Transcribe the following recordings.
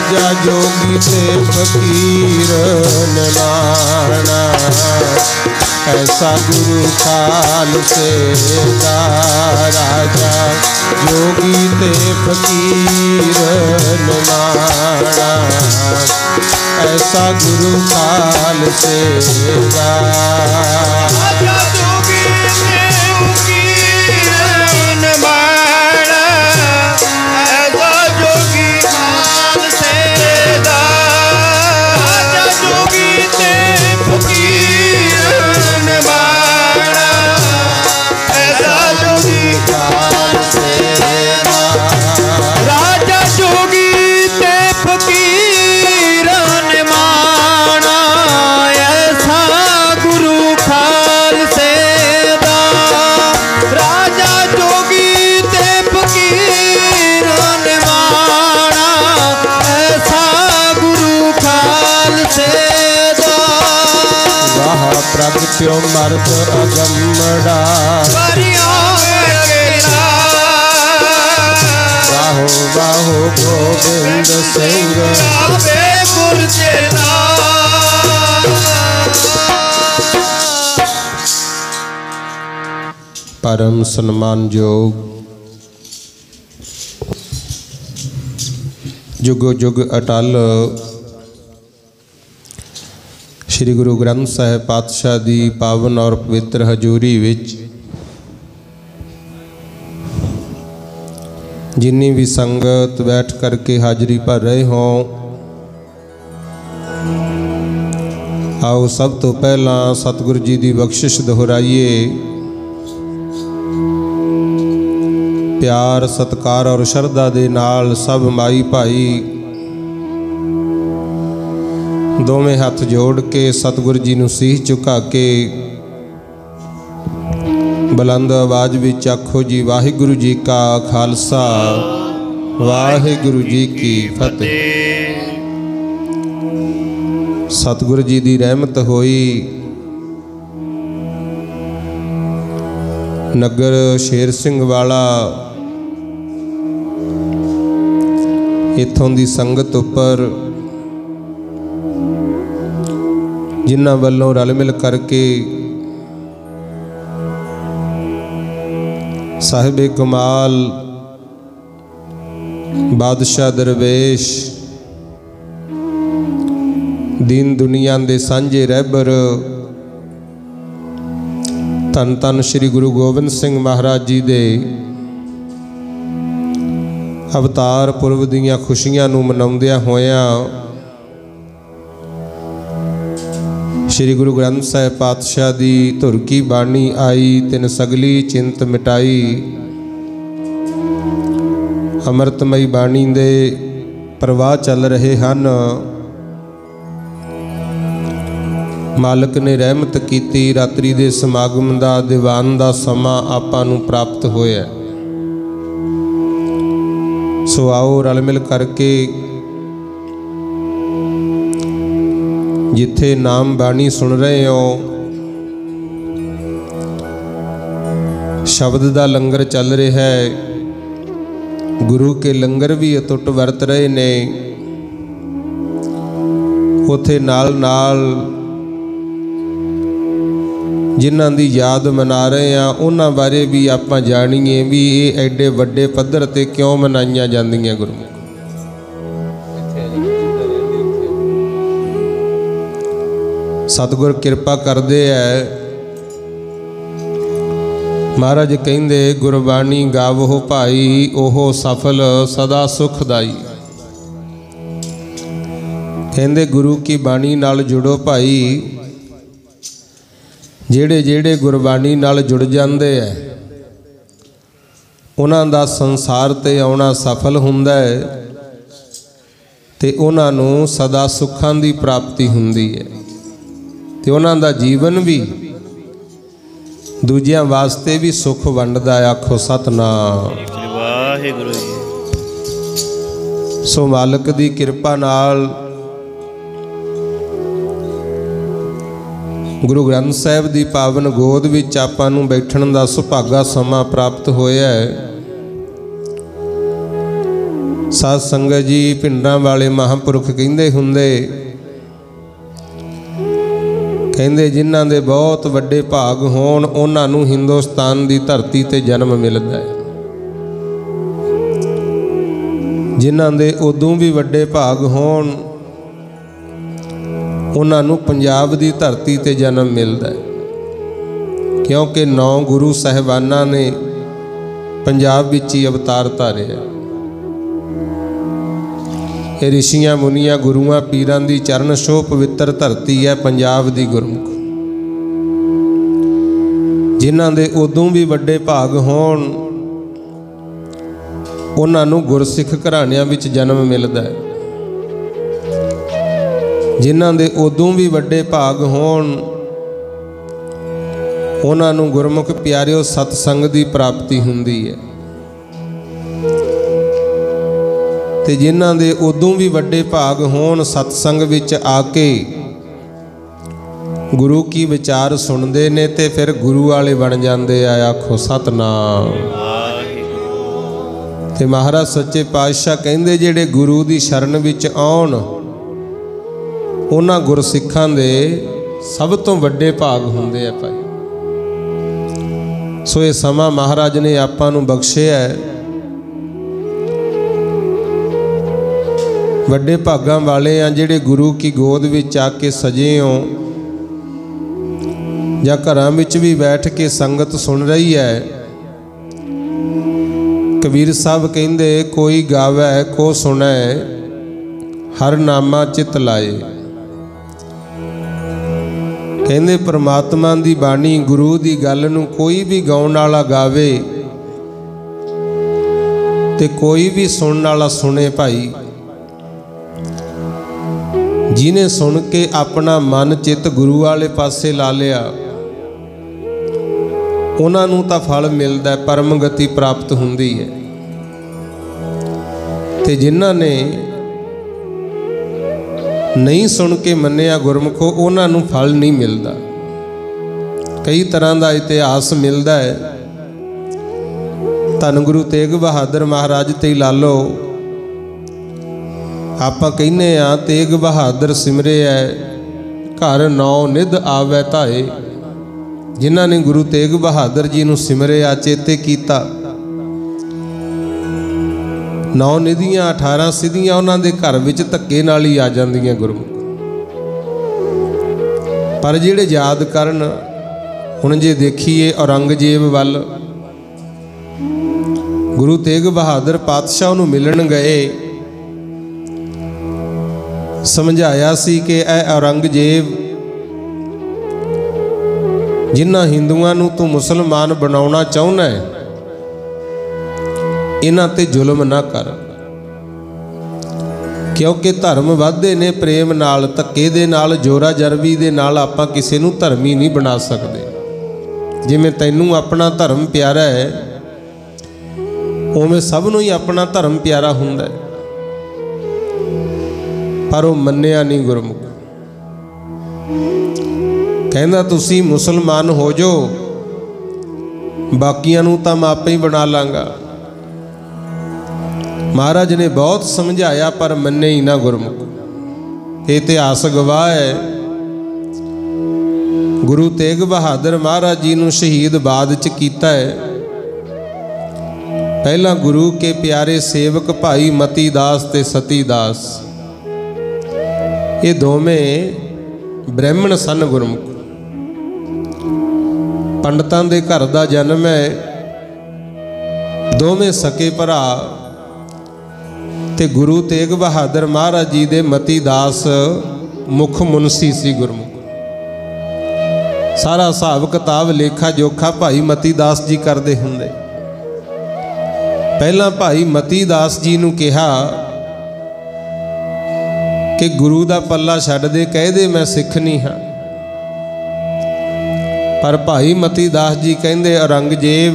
राजा जोगी ते फकीर निमाना, ऐसा गुरु काल से राजा जोगी ते फकीर निमाना, ऐसा गुरु काल से राजा जोगी ते फकीर निमाना, ऐसा जोगी काल से राजा जोगी ते फकीर निमाना, ऐसा जोगी काल से राजा जोगी ते फकीर निमाना, ऐसा गुरु खाल से राजा जोगी ते फकीर निमाना, ऐसा गुरु खाल से वाह प्रगट्यो मर्द अगमड़ा, बाहो बाहो गोविंद सिंह परम सम्मान योग जुगो जुग अटल श्री गुरु ग्रंथ साहिब पातशाह दी पावन और पवित्र हजूरी विच जिन्नी भी संगत बैठ करके हाजरी भर रहे हों, आओ सब तो पहला सतगुरु जी की बख्शिश दोहराइए। प्यार सत्कार और श्रद्धा दे नाल सब माई भाई दोवें हाथ जोड़ के सतगुरु जी नूं सीह झुका के बुलंद आवाज विच आखो जी वाहिगुरु जी का खालसा वाहिगुरु जी की फतेह। सतगुरु जी की रहमत होई नगर शेर सिंह वाला इत्थों दी संगत उपर जिन्हां वल्लों रल मिल करके साहिबे कमाल बादशाह दरवेश दीन दुनिया दे सांझे रहबर धन धन श्री गुरु गोबिंद सिंह महाराज जी दे अवतार पुरब दीयां खुशियां नूं मनाउंदियां होइयां श्री गुरु ग्रंथ साहिब पातशाह दी धुर की बाणी आई तिन सगली चिंत मिटाई। अमृतमई बाणी दे प्रवाह चल रहे हैं। मालिक ने रहमत की रात्रि दे समागम दा दीवान दा समा आपां नूं प्राप्त होया। सो आओ रल मिल करके जिथे नाम बाणी सुन रहे हो शब्द दा लंगर चल रहा है, गुरु के लंगर भी अतुट वरत रहे ने। उथे नाल नाल जिन्हां दी याद मना रहे हैं उन्हां बारे भी आपां जाणीए भी ये एडे वड्डे पद्धर ते क्यों मनाईयां जांदियां गुरु। सतगुर कृपा करते है। महाराज कहते गुरबाणी गावो भाई ओहो सफल सदा सुखदाई। कहते गुरु की बाणी नाल जुड़ो भाई, जेड़े जेड़े गुरबाणी नाल जुड़ जाते हैं उन्हां दा संसार ते आउणा सफल हुंदा है ते उन्हां नूं सदा सुखां दी प्राप्ति हुंदी है ते उन्हां दा जीवन भी दूजियां वास्ते भी सुख वंडदा है। आखो सतनाम वाहिगुरू जी। सो मालिक दी किरपा नाल गुरु ग्रंथ साहिब दी पावन गोद विच आपां नूं बैठण दा सुभागा समा प्राप्त होया है। साध संगत जी पिंडां वाले महापुरख कहंदे हुंदे, कहंदे जिन्हां दे बहुत वड्डे भाग होण उन्हां नूं हिंदुस्तान दी धरती ते जन्म मिलदा है, जिन्हां दे उदों भी वड्डे भाग होण उन्हां नूं पंजाब दी धरती ते जन्म मिलदा है। क्योंकि 9 गुरु साहिबानां ने पंजाब विच ही अवतार धारे है। ऋषियां मुनियां गुरुआं पीरां दी चरण छोह पवित्र धरती है पंजाब दी गुरमुख। जिन्हां दे उदों भी वड्डे भाग होण उन्हां नूं गुरसिख घराणियां विच जन्म मिलदा है, जिन्हां दे उदों भी वड्डे भाग होण उन्हां नूं गुरमुख प्यारिओ सतसंग दी प्राप्ति हुंदी है। ते जिन्हां दे उदों भी वड्डे भाग होण सतसंग विच आके गुरु की विचार सुनते ने ते फिर गुरु वाले बन जाते आ। आखो सतनाम। ते महाराज सच्चे पातशाह कहंदे जेड़े गुरु की शरण विच आउण उन्हां गुरसिखां दे सब तो वड्डे भाग हुंदे आ भाई। सो ये समा महाराज ने आपां नूं बख्शिया है। वड्डे भागां वाले आ जिहड़े गुरु की गोद विच आके सजे हो या घरां विच भी बैठ के संगत सुन रही है। कबीर साहब कहंदे कोई गावै को सुनै हर नामा चित लाए। कहंदे परमात्मा दी बाणी गुरु दी गल नूं कोई भी गाउण वाला गावे ते कोई भी सुनने वाला सुने भाई। जिन्हें सुन के अपना मन चित गुरु वाले पासे ला लिया उन्हां नूं तां फल मिलदा है, परम गति प्राप्त हुंदी है। ते जिन्हां ने नहीं सुन के मन्निया गुरमुखो उन्हां नूं फल नहीं मिलदा। कई तरह का इतिहास मिलता है। धन गुरु तेग बहादुर महाराज ते ला लो। आपां कहने आ तेग बहादुर सिमरे है घर 9 निध आवे धाए। जिन्हां ने गुरु तेग बहादुर जी नूं सिमरिया चेते कीता 9 निधियां 18 सिद्धियां उन्हां दे घर विच धक्के नाल ही आ जांदियां गुरमुख। पर जिहड़े याद करन हुण जे देखीए औरंगजेब वल गुरु तेग बहादुर पातशाह नूं मिलण गए, समझाया सी कि ऐ औरंगजेब जिन्हां हिंदुआं नूं तू मुसलमान बनाउणा चाहुंदा है इन्हां ते जुल्म ना कर। क्योंकि धर्म वाधे ने प्रेम नाल, धक्के दे नाल, जोरा जरबी दे नाल आपां किसे नूं धर्मी नहीं बना सकदे। जिवें तैनूं अपना धर्म प्यारा है उवें सब नूं ही अपना धर्म प्यारा हुंदा है। पर वो मन्निया नहीं गुरमुख। कहंदा तुसी मुसलमान हो जो बाकियां नूं तां मैं आपे ही बना लांगा। महाराज ने बहुत समझाया पर मन्ने ही ना गुरमुख। इतिहास गवाह है गुरु तेग बहादुर महाराज जी नूं शहीद बाद च कीता है। पहला गुरु के प्यारे सेवक भाई मती दास ते सती दास ये दोवें ब्राह्मण सन गुरमुख। पंडितां दे घर दा जन्म है। दोवें सके भरा ते गुरु तेग बहादुर महाराज जी दे मती दास मुख मुनसी सी गुरमुख। सारा हिसाब किताब लेखा जोखा भाई मती दास जी करते हुंदे। पहला भाई मती दास जी नूं कहा कि गुरु दा पल्ला छड्ड दे, कह दे मैं सिख नहीं हाँ। पर भाई मती दास जी कहंदे औरंगजेब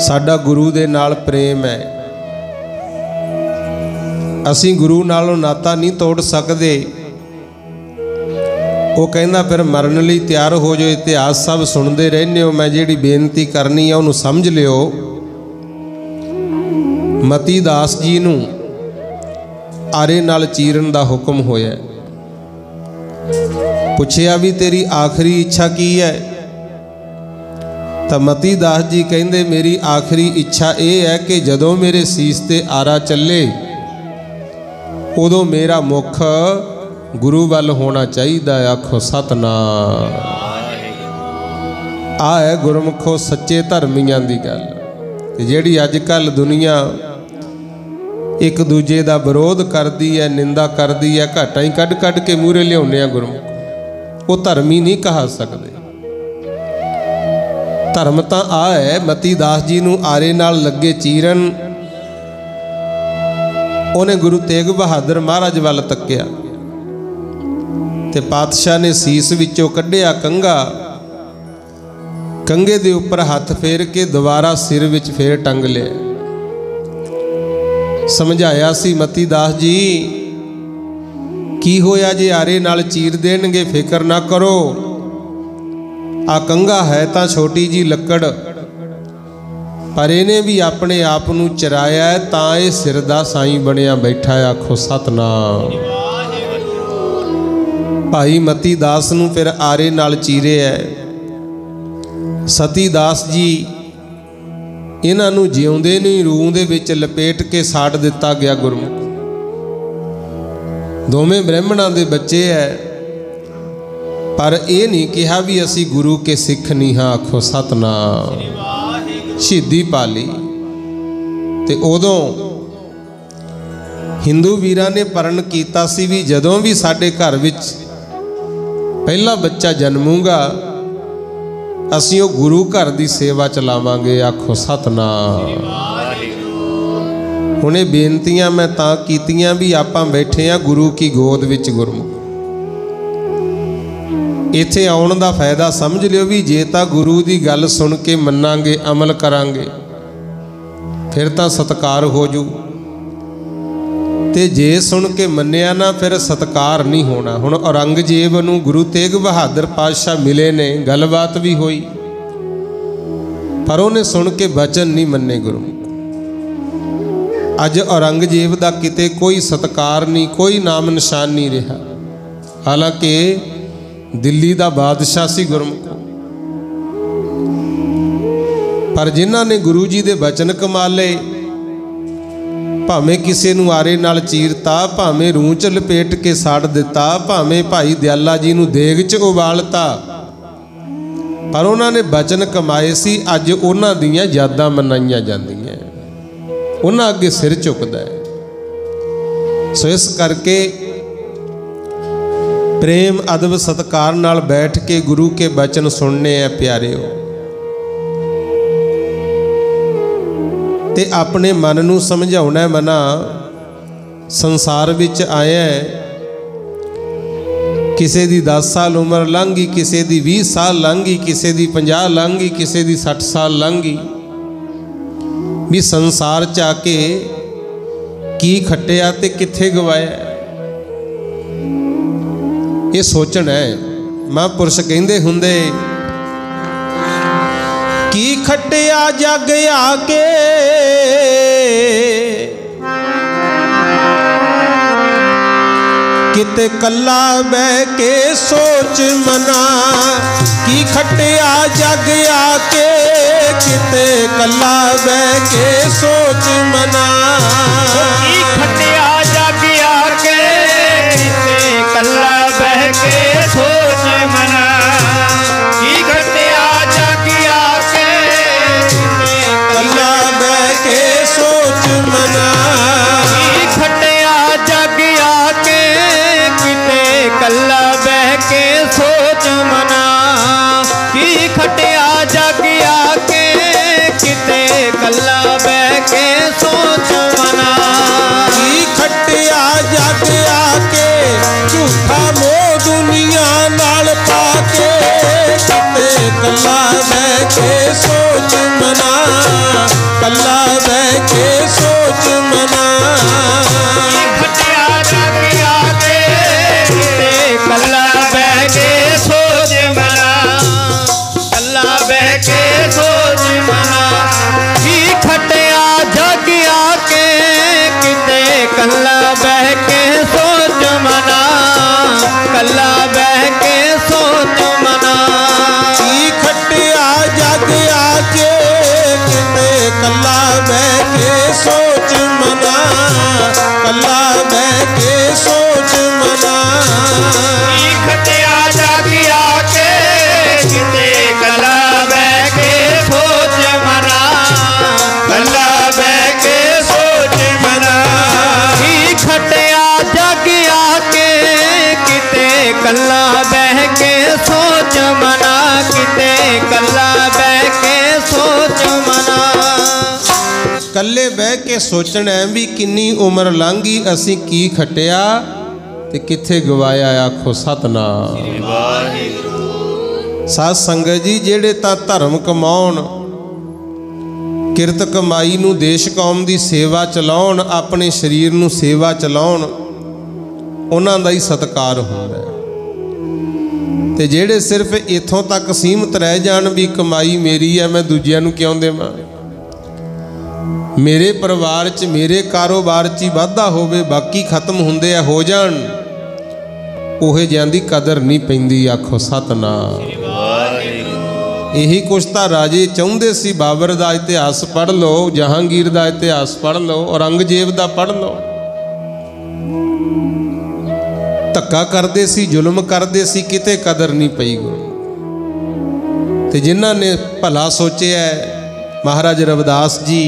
साडा गुरु दे नाल प्रेम है, असी गुरु नालों नाता नहीं तोड़ सकते। वो कहना फिर मरन लई तैयार हो जो। इतिहास सब सुनते रहने हो, मैं जिहड़ी बेनती करनी है उन्होंने समझ लियो। ਮਤੀ ਦਾਸ ਜੀ ਨੂੰ ਆਰੇ ਨਾਲ ਚੀਰਨ ਦਾ ਹੁਕਮ ਹੋਇਆ। ਪੁੱਛਿਆ ਵੀ ਤੇਰੀ ਆਖਰੀ ਇੱਛਾ ਕੀ ਹੈ? ਤਾਂ ਮਤੀ ਦਾਸ ਜੀ ਕਹਿੰਦੇ ਮੇਰੀ ਆਖਰੀ ਇੱਛਾ ਇਹ ਹੈ ਕਿ ਜਦੋਂ ਮੇਰੇ ਸੀਸ ਤੇ ਆਰਾ ਚੱਲੇ ਉਦੋਂ ਮੇਰਾ ਮੁਖ ਗੁਰੂ ਵੱਲ ਹੋਣਾ ਚਾਹੀਦਾ। ਆਖੋ ਸਤਨਾਮ। ਆ ਹੈ ਗੁਰਮੁਖੋ ਸੱਚੇ ਧਰਮੀਆਂ ਦੀ ਗੱਲ। ਤੇ ਜਿਹੜੀ ਅੱਜ ਕੱਲ ਦੁਨੀਆ ਇੱਕ ਦੂਜੇ ਦਾ ਵਿਰੋਧ ਕਰਦੀ ਹੈ, ਨਿੰਦਾ ਕਰਦੀ ਹੈ, ਘਾਟਾਂ ਹੀ ਕੱਢ ਕੱਢ ਕੇ ਮੂਹਰੇ ਲਿਆਉਂਦੇ ਆ ਗੁਰਮੁਖ, ਉਹ ਧਰਮੀ ਨਹੀਂ ਕਹਾ ਸਕਦੇ। ਧਰਮ ਤਾਂ ਆ ਹੈ ਮਤੀ ਦਾਸ ਜੀ ਨੂੰ ਆਰੇ ਨਾਲ ਲੱਗੇ ਚੀਰਨ। ਉਹਨੇ ਗੁਰੂ ਤੇਗ ਬਹਾਦਰ ਮਹਾਰਾਜ ਵੱਲ ਤੱਕਿਆ ਤੇ ਪਾਤਸ਼ਾਹ ਨੇ ਸੀਸ ਵਿੱਚੋਂ ਕੱਢਿਆ ਕੰਘਾ, ਕੰਘੇ ਦੇ ਉੱਪਰ ਹੱਥ ਫੇਰ ਕੇ ਦੁਬਾਰਾ ਸਿਰ ਵਿੱਚ ਫੇਰ ਟੰਗ ਲਿਆ। ਸਮਝਾਇਆ ਸੀ ਮਤੀ ਦਾਸ ਜੀ ਕੀ ਹੋਇਆ ਜੇ ਆਰੇ ਨਾਲ ਚੀਰ ਦੇਣਗੇ, ਫਿਕਰ ਨਾ ਕਰੋ। ਆ ਕੰਘਾ ਹੈ ਤਾਂ ਛੋਟੀ ਜੀ ਲੱਕੜ, ਪਰ ਇਹਨੇ ਵੀ ਆਪਣੇ ਆਪ ਨੂੰ ਚਰਾਇਆ ਹੈ, ਤਾਂ ਇਹ ਸਿਰ ਦਾ ਸਾਈਂ ਬਣਿਆ ਬੈਠਾ। ਆਖੋ ਸਤਨਾਮ। ਭਾਈ ਮਤੀ ਦਾਸ ਨੂੰ ਫਿਰ ਆਰੇ ਨਾਲ ਚੀਰਿਆ। ਸਤੀ ਦਾਸ ਜੀ ਇਹਨਾਂ ਨੂੰ ਜਿਉਂਦੇ ਨੂੰ ਹੀ ਰੂਹ ਦੇ ਵਿੱਚ ਲਪੇਟ ਕੇ ਸਾੜ ਦਿੱਤਾ ਗਿਆ। ਗੁਰਮੁਖ ਦੋਵੇਂ ਬ੍ਰਾਹਮਣਾਂ ਦੇ ਬੱਚੇ ਹੈ, ਪਰ ਇਹ ਨਹੀਂ ਕਿਹਾ ਵੀ ਅਸੀਂ ਗੁਰੂ ਕੇ ਸਿੱਖ ਨਹੀਂ ਹਾਂ। ਆਖੋ ਸਤਨਾਮ। ਸ਼ਹੀਦੀ ਪਾਲੀ ਤੇ ਉਦੋਂ ਹਿੰਦੂ ਵੀਰਾਂ ਨੇ ਪਰਨ ਕੀਤਾ ਸੀ ਵੀ ਜਦੋਂ ਵੀ ਸਾਡੇ ਘਰ ਵਿੱਚ ਪਹਿਲਾ ਬੱਚਾ ਜਨਮੂਗਾ ਅਸੀਂ ਉਹ ਗੁਰੂ ਘਰ ਦੀ ਸੇਵਾ ਚਲਾਵਾਂਗੇ। ਆਖੋ ਸਤਨਾਮ। ਹੁਣ ਇਹ ਬੇਨਤੀਆਂ ਮੈਂ ਤਾਂ ਕੀਤੀਆਂ ਵੀ ਆਪਾਂ ਬੈਠੇ ਆ ਗੁਰੂ ਕੀ ਗੋਦ ਵਿੱਚ। ਗੁਰਮੁਖ ਇੱਥੇ ਆਉਣ ਦਾ ਫਾਇਦਾ ਸਮਝ ਲਿਓ ਵੀ ਜੇ ਤਾਂ ਗੁਰੂ ਦੀ ਗੱਲ ਸੁਣ ਕੇ ਮੰਨਾਂਗੇ, ਅਮਲ ਕਰਾਂਗੇ, ਫਿਰ ਤਾਂ ਸਤਿਕਾਰ ਹੋ ਜੂ, ਤੇ ਜੇ ਸੁਣ ਕੇ ਮੰਨਿਆ ਨਾ ਫਿਰ ਸਤਿਕਾਰ ਨਹੀਂ ਹੋਣਾ। ਹੁਣ ਔਰੰਗਜ਼ੇਬ ਨੂੰ ਗੁਰੂ ਤੇਗ ਬਹਾਦਰ ਪਾਤਸ਼ਾਹ ਮਿਲੇ ਨੇ, ਗੱਲਬਾਤ ਵੀ ਹੋਈ, ਪਰ ਉਹਨੇ ਸੁਣ ਕੇ ਬਚਨ ਨਹੀਂ ਮੰਨੇ ਗੁਰੂ। ਅੱਜ ਔਰੰਗਜ਼ੇਬ ਦਾ ਕਿਤੇ ਕੋਈ ਸਤਿਕਾਰ ਨਹੀਂ, ਕੋਈ ਨਾਮ ਨਿਸ਼ਾਨ ਨਹੀਂ ਰਿਹਾ। ਹਾਲਾਂਕਿ ਦਿੱਲੀ ਦਾ ਬਾਦਸ਼ਾਹ ਸੀ ਗੁਰਮੁਖ, ਪਰ ਜਿਨ੍ਹਾਂ ਨੇ ਗੁਰੂ ਜੀ ਦੇ ਬਚਨ ਕਮਾਲੇ, ਭਾਵੇਂ ਕਿਸੇ ਨੂੰ ਆਰੇ ਨਾਲ ਚੀਰਤਾ, ਭਾਵੇਂ ਰੂਹ 'ਚ ਲਪੇਟ ਕੇ ਸਾੜ ਦਿੱਤਾ, ਭਾਵੇਂ ਭਾਈ ਦਿਆਲਾ ਜੀ ਨੂੰ ਦੇਗ 'ਚ ਉਬਾਲਤਾ, ਪਰ ਉਹਨਾਂ ਨੇ ਬਚਨ ਕਮਾਏ ਸੀ। ਅੱਜ ਉਹਨਾਂ ਦੀਆਂ ਯਾਦਾਂ ਮਨਾਈਆਂ ਜਾਂਦੀਆਂ, ਉਹਨਾਂ ਅੱਗੇ ਸਿਰ ਝੁਕਦਾ ਹੈ। ਸੋ ਇਸ ਕਰਕੇ प्रेम अदब सत्कार नाल बैठ के गुरु के बचन सुनने हैं प्यारिओ, ते अपने मन नूं समझाउणा है। मना संसार विच आया है, किसे दी 10 साल उम्र लंघ गई, किसे दी 20 साल लंघ गई, किसे दी 50 लंघ गई, किसे दी 60 साल लंघ गई। भी संसार च आके की खट्टिया ते किथे गवाया, ये सोचना है। महापुरुष कहंदे हुंदे की खट्टिया जग आके किते कला बह के सोच मना, की खट्टिया जग आके किते कला बह के सोच मना, की खट्टिया जग आके किते कला बह के सोच मना, की खट्टिया जग आके कला बह के सोच मना, की खट्टिया जग आके किते कला बह के सोच मना, की खट्टिया जग आके किते कला बह के सोच मना, की खट्टिया जग आके झूठा मोह दुनिया नाल पाके किते कला बह के सोच मना, कला बह के सोच मना, खट्टिया जग आके किते कला बह के सोच मना, कला बह के सोच मना, की खट्टिया जग आके कला बह के सोच मना। खटिया जागिया के किते कला बह के सोच मना। कला बह के सोच मना। खटिया जागिया के किते कला बह के सोच मना। किते कला बह के सोच मना। कल्ले बह के सोचना भी किन्नी उम्र लंघी असी की खटिया ते किथे गवाया। आखो सतनाम। साध संगत जी जेड़े तां धर्म कमाउण किरत कमाई नूं देश कौम दी सेवा चलाउण अपने शरीर नूं सेवा चलाउण उन्हां दा ही सत्कार हुंदा है। ते जेड़े सिर्फ इत्थों तक सीमित रह जाण भी कमाई मेरी है मैं दूजिਆਂ नूं क्यों देवां। मेरे परिवार च मेरे कारोबार च ही वाधा होवे बाकी खत्म हुंदे आ हो जाण ओहे जिहां दी कदर नहीं पैंदी। आखो सतनाम। यही कुछ तां राजे चाहुंदे सी। बाबर दा इतिहास पढ़ लो, जहांगीर दा इतिहास पढ़ लो, औरंगजेब दा पढ़ लो। धक्का करदे सी, जुल्म करदे सी, किते कदर नहीं पई। ते जिन्हां ने भला सोचिया महाराज रविदास जी,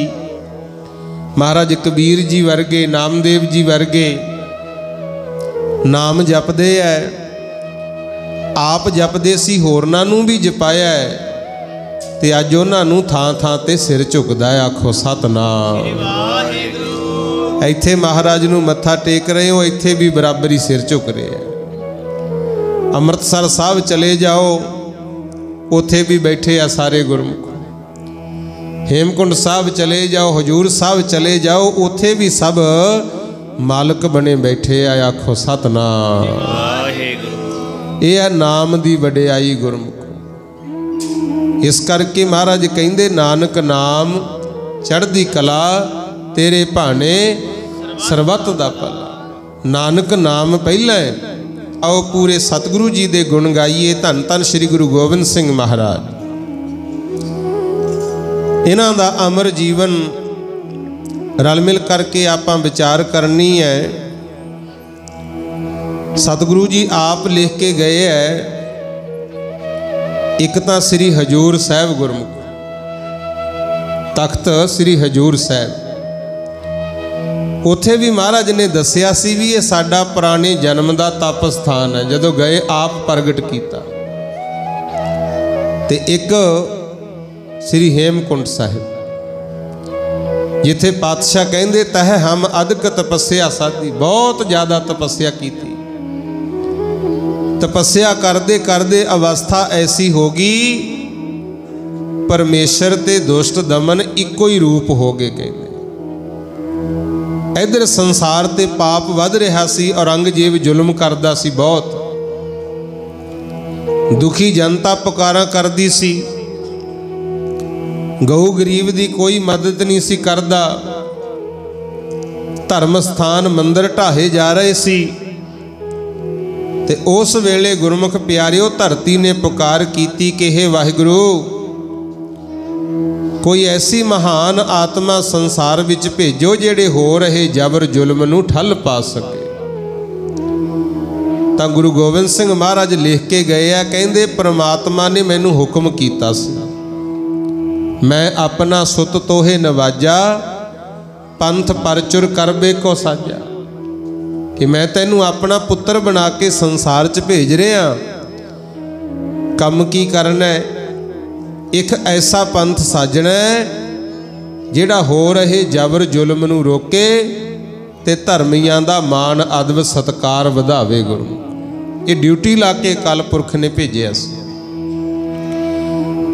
महाराज कबीर जी वर्गे, नामदेव जी वर्गे नाम जपदे है। आप जपदे सी, होरनां नूं भी जपाया है ते अज उन्हां नूं थां थां ते सिर झुकदा है। आखो सतनाम। इत्थे महाराज नूं मत्था टेक रहे हो, इत्थे भी बराबरी सिर झुक रहे हैं। अमृतसर साहब चले जाओ उत्थे भी बैठे आ सारे गुरमुख। हेमकुंड साहब चले जाओ, हजूर साहब चले जाओ, उत्थे भी सब मालक बने बैठे आ। आखो सतनाम। यह है नाम दी वडियाई गुरमुख। इस करके महाराज कहंदे नानक नाम चढ़दी कला तेरे भाने सरबत दा भला। नानक नाम पहला है। आओ पूरे सतगुरु जी दे गुण गाइए। धन धन श्री गुरु गोबिंद सिंह महाराज इन्हां दा अमर जीवन रल मिल करके आपां विचार करनी है। सतगुरु जी आप लिख के गए है। एक तां श्री हजूर साहब गुरमुख तख्त श्री हजूर साहब उत्थे भी महाराज ने दसिया सी भी ये साडा पुराने जन्म का तप स्थान है। जदों गए आप प्रगट किया। ते एक श्री हेमकुंड साहिब जिथे पातशाह कहंदे तह हम अदक तपस्या साधी। बहुत ज़्यादा तपस्या की थी। तपस्या करते करते अवस्था ऐसी होगी परमेश्वर ते दुष्ट दमन इको ही रूप हो गए। कहते इधर संसार ते पाप वध रहा सी। औरंगजेब जुल्म करदा सी बहुत। दुखी जनता पुकारा करदी सी। गऊ गरीब दी कोई मदद नहीं सी करदा। धर्म स्थान मंदिर ढाहे जा रहे सी। ते उस वेले गुरमुख प्यारिओ धरती ने पुकार कीती कि हे वाहिगुरु कोई ऐसी महान आत्मा संसार विच भेजो जेड़े हो रहे जबर जुल्म नूं ठल पा सके। तां गुरु गोबिंद सिंह महाराज लिख के गए आ। कहंदे परमात्मा ने मैनूं हुक्म कीता सी मैं अपना सुत तोहे नवाजा पंथ परचुर करबे को साजा। कि मैं तैनूं अपना पुत्र बना के संसार च भेज रहा। कम की करना है? एक ऐसा पंथ साजना है जिहड़ा हो रहे जबर जुल्म नूं रोके ते धर्मियां दा मान अदब सत्कार वधावे। गुरु ये ड्यूटी ला के अकाल पुरख ने भेजिया सी।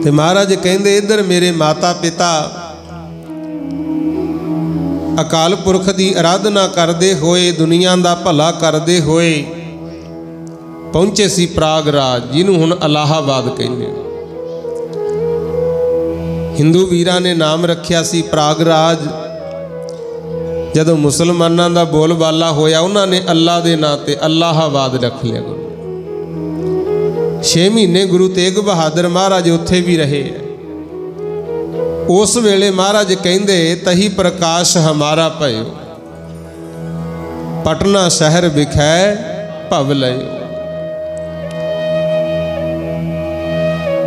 ते महाराज कहंदे इधर मेरे माता पिता अकाल पुरख की आराधना करते हुए दुनिया का भला करते हुए पहुँचे सी प्रागराज जिन्हों हुण इलाहाबाद कहते। हिंदू वीरां ने नाम रखिया सी प्रागराज। जदों मुसलमानों का बोलबाला होया उन्होंने अल्लाह के नां ते इलाहाबाद रख लिया। 6 महीने गुरु तेग बहादुर महाराज उत्थे भी रहे। उस वेले महाराज कहंदे तही प्रकाश हमारा भयो। पटना शहर विखै भव लयो।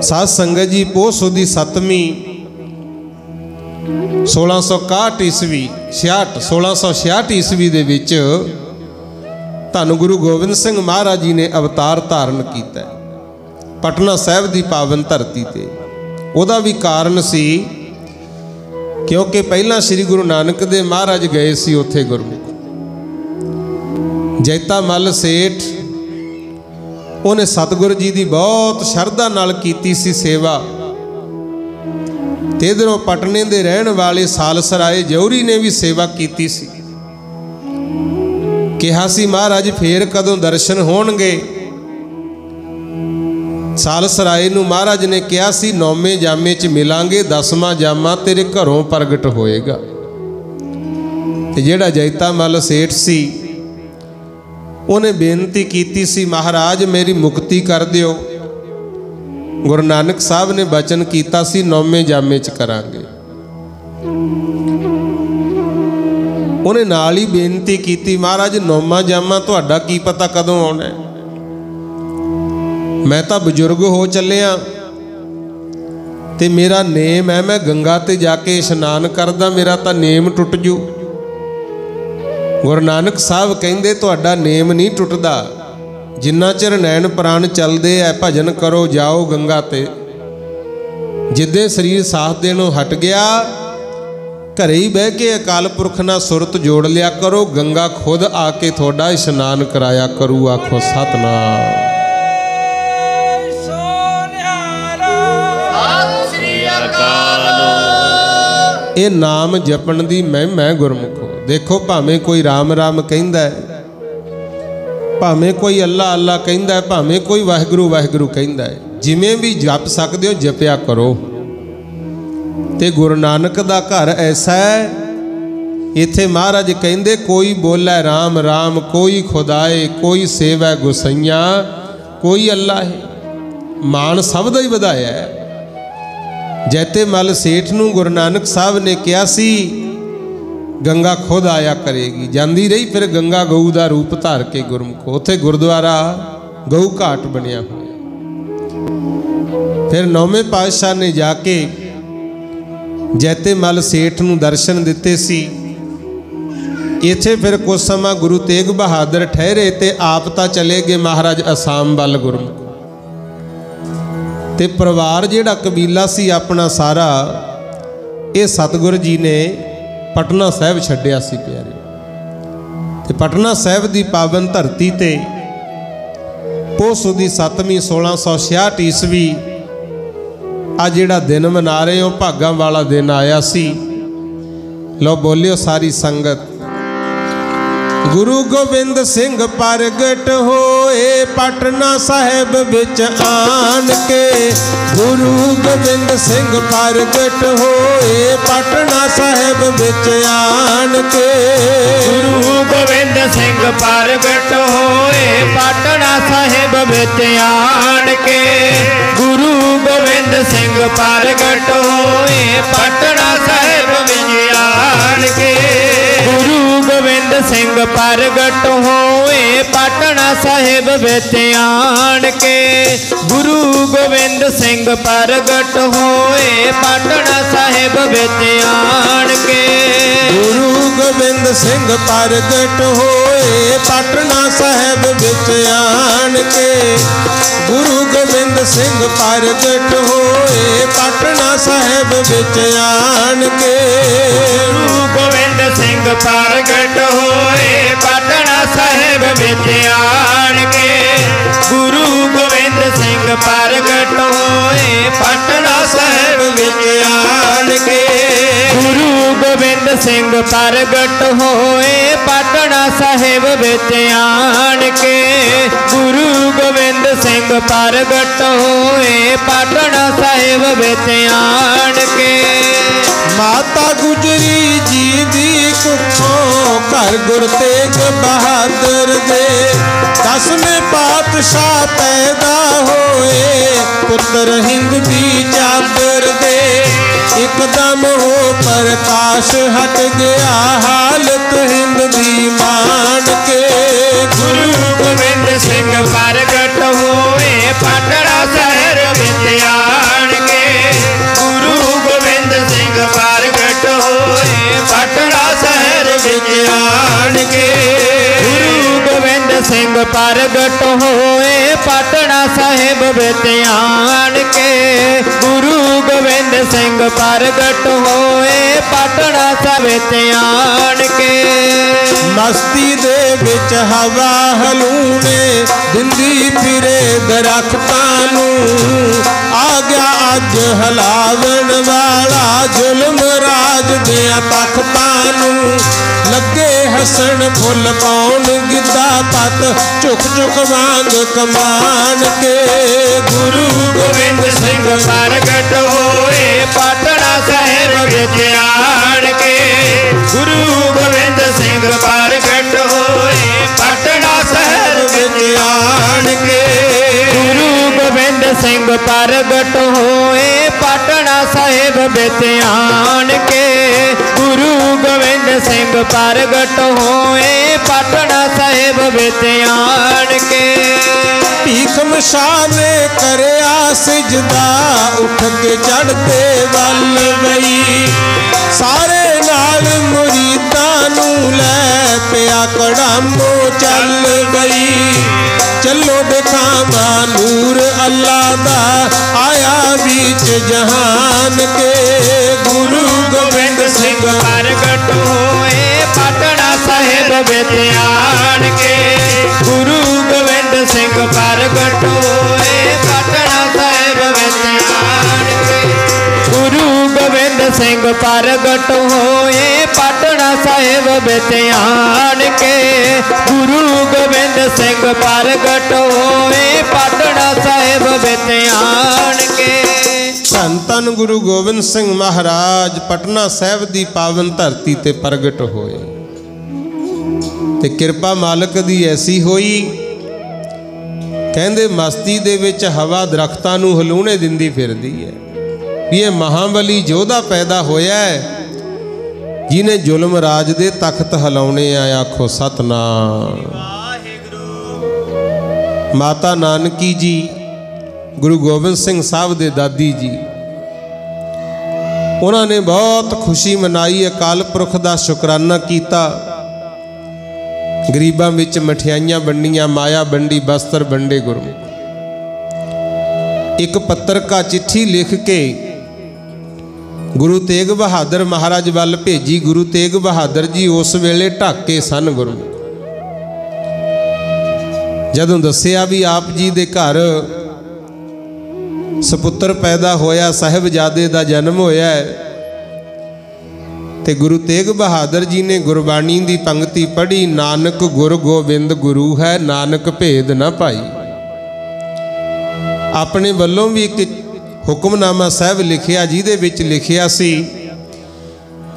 साध संगत जी, पोह सुदी 7वीं 1661 ईस्वी 1666 ईस्वी दे विच धन गुरु गोबिंद सिंह महाराज जी ने अवतार धारण किया पटना साहिब की पावन धरती ते। उहदा भी कारण सी क्योंकि पहला श्री गुरु नानक देव महाराज गए सी उत्थे गुरमुख। जैता मल सेठ उन्हें सतगुरु जी की बहुत शरधा नाल कीती सी सेवा। ते इधरों पटने दे रहन वाले सालसराए जौहरी ने भी सेवा कीती सी। कहा सी महाराज फेर कदों दर्शन होणगे। सालसराए नूं महाराज ने कहा सी 9वें जामे च मिलांगे, 10वां जामा तेरे घरों प्रगट होएगा। ते जिहड़ा जैता मल सेठ सी उन्हें बेनती की सी महाराज मेरी मुक्ति कर दिओ। गुरु नानक साहब ने बचन किया सी 9वें जामे च करांगे। उन्हें नाल ही बेनती की महाराज 9वां जामा तुहाडा की पता कदों आउणा है। मैं तो बजुर्ग हो चलिया ते मेरा नेम है, मैं गंगा ते जाके इशनान करदा, मेरा तो नेम टुट जू। गुरु नानक साहब कहंदे तुहाडा नेम नहीं टुटदा, जिन्ना चिर नैन प्राण चलदे है भजन करो जाओ गंगा ते। जिद्दे शरीर साथ देनों हट गया घरे ही बह के अकाल पुरख नाल सुरत जोड़ लिया करो, गंगा खुद आके थोड़ा इशनान कराया करू। आखो सतनाम। ये नाम जपण दी महिमा है गुरमुखो। देखो भावें कोई राम राम कहंदा है, भावें कोई अल्लाह अल्लाह कहंदा है, भावें कोई वाहिगुरू वाहिगुरू कहंदा है, जिमें भी जप सकदे हो जपिया करो। ते गुरु नानक दा घर ऐसा है, इत्थे महाराज कहंदे कोई बोले राम राम, कोई खुदाए, कोई सेवै गुसैया, कोई अल्लाह है। मान सब दा ही वधाया है। जैते मल सेठ नूं गुरु नानक साहब ने कहा सी गंगा खुद आया करेगी, जांदी रही। फिर गंगा गऊ का रूप धार के गुरमुखो उत्थे गुरुद्वारा गऊ घाट बनिया हुआ। फिर 9वें पातशाह ने जाके जैते मल सेठ नूं दर्शन दिते सी। इत्थे फिर कुछ समा गुरु तेग बहादुर ठहरे ते आप तां चले गए महाराज आसाम वाल गुरमुखो। ते परिवार जिहड़ा कबीला सी अपना सारा ये सतगुरु जी ने पटना साहिब छड्डिया सी प्यारे। ते पटना साहिब दी पावन धरती ते पोह सुदी 7वीं 1666 ईस्वी आ जिहड़ा दिन मना रहे हो भागां वाला दिन आया सी। लो बोलियो सारी संगत। गुरु गोबिंद सिंह प्रगट होए पटना साहिब विच आन के। गुरु गोबिंद सिंह प्रगट होए पटना साहिब विच आन के। गुरु गोबिंद सिंह प्रगट होए पटना साहिब विच आन के। गुरु गोबिंद सिंह प्रगट होए पटना साहिब विच आन के। गुरु गोबिंद सिंह प्रगट होए पटना साहिब विच आन के। गुरु गोबिंद सिंह प्रगट होए पटना साहिब विच आन के। गुरु गोबिंद सिंह प्रगट होए पटना साहिब विच आन के। गुरु गोबिंद सिंह प्रगट होए पटना साहिब विच आन के। गुरु गोबिंद सिंह प्रगट होए पटना साहिब विच आन के। गुरु गोबिंद सिंह प्रगट होए पटना साहिब विच आन के। गुरु गोबिंद सिंह प्रगट होए पटना साहिब विच आन के। गुरु गोबिंद सिंह प्रगट होए पटना साहिब विच आन के। माता गुजरी जी दी कुखों घर गुरु तेग बहादुर दे। 10वें पातशाह पैदा होए पुत्र हिंद दी चादर दे। एकदम हो प्रकाश हट गया हालत हिंद दी मान के। गुरु गोबिंद सिंह प्रगट होए पाटड़ा शहर विच आण के। गुरु गोबिंद सिंह प्रगट होए पाटड़ा शहर विच आण के। गुरु गोबिंद सिंह प्रगट होए पाटड़ा साहिब विच आण के। गुरु गोबिंद सिंह प्रगट होए पाटड़ा साहिब विच आण के। मस्ती दे विच हवा हलूने दिंदी फिरे दरख्तां नूं। आ गया अज हलावन वाला जुल्म राज दियां तख्तां नूं। लगे हसन फुल कौन गिद्दा पत चुक चुक वांग कमान के। गुरु गोबिंद सिंह प्रगट होए पाटड़ा साहिब विच आण के। गुरु गोबिंद सिंह प्रगट होए पाटड़ा शहर विच आण के। गुरु गोबिंद सिंह प्रगट होए पाटड़ा साहिब विच आण के। गुरु गोबिंद सिंह प्रगट होए पाटड़ा साहिब विच आण के। भीखम शाह ने करया सिजदा उठ के चढ़ते वल गई। सारे नाल मुरीदां नूं लै पिया कड़ामो चल गई। चलो दिखावा नूर अल्लाह दा आया बीच जहान के। गुरु गोबिंद सिंह प्रगट होए पाटड़ा साहिब विच आण के। गुरु गोबिंद सिंह प्रगट होए पाटड़ा साहिब विच आण के। गुरु गोबिंद सिंह प्रगट होए पाटड़ा साहिब विच आण के। गुरु गोबिंद सिंह प्रगट होए पाटड़ा साहिब विच आण के। धन धन गुरु गोबिंद सिंह महाराज पटना साहिब दी पावन धरती ते प्रगट होए ते किरपा मालक दी ऐसी होई। कहंदे मस्ती दे विच हवा दरख्तां नूं हलूणे दिंदी फिरदी है। ये महाबली योधा पैदा होया है जिन्हें जुल्म राज दे तख्त हिलाउणे आ। आखो सतनाम। माता नानकी जी गुरु गोबिंद सिंह साहब दे दादी जी उन्होंने बहुत खुशी मनाई। अकाल पुरख दा शुकराना कीता। गरीबां विच मठियाइयां वंडियां माया वंडी बस्तर वंडे गुरमुख। एक पत्र का चिट्ठी लिख के गुरु तेग बहादुर महाराज वाल भेजी। गुरु तेग बहादुर जी उस वेले ढाके सन गुरमुख। जदों दसिया भी आप जी दे घर सपुत्र पैदा होया साहिबजादे दा जन्म होया है ते गुरु तेग बहादुर जी ने गुरबाणी दी पंक्ति पढ़ी। नानक गुर गोबिंद गुरु है नानक भेद न पाई। अपने वल्लों भी एक हुक्मनामा साहब लिखिया जिहदे विच लिखिया सी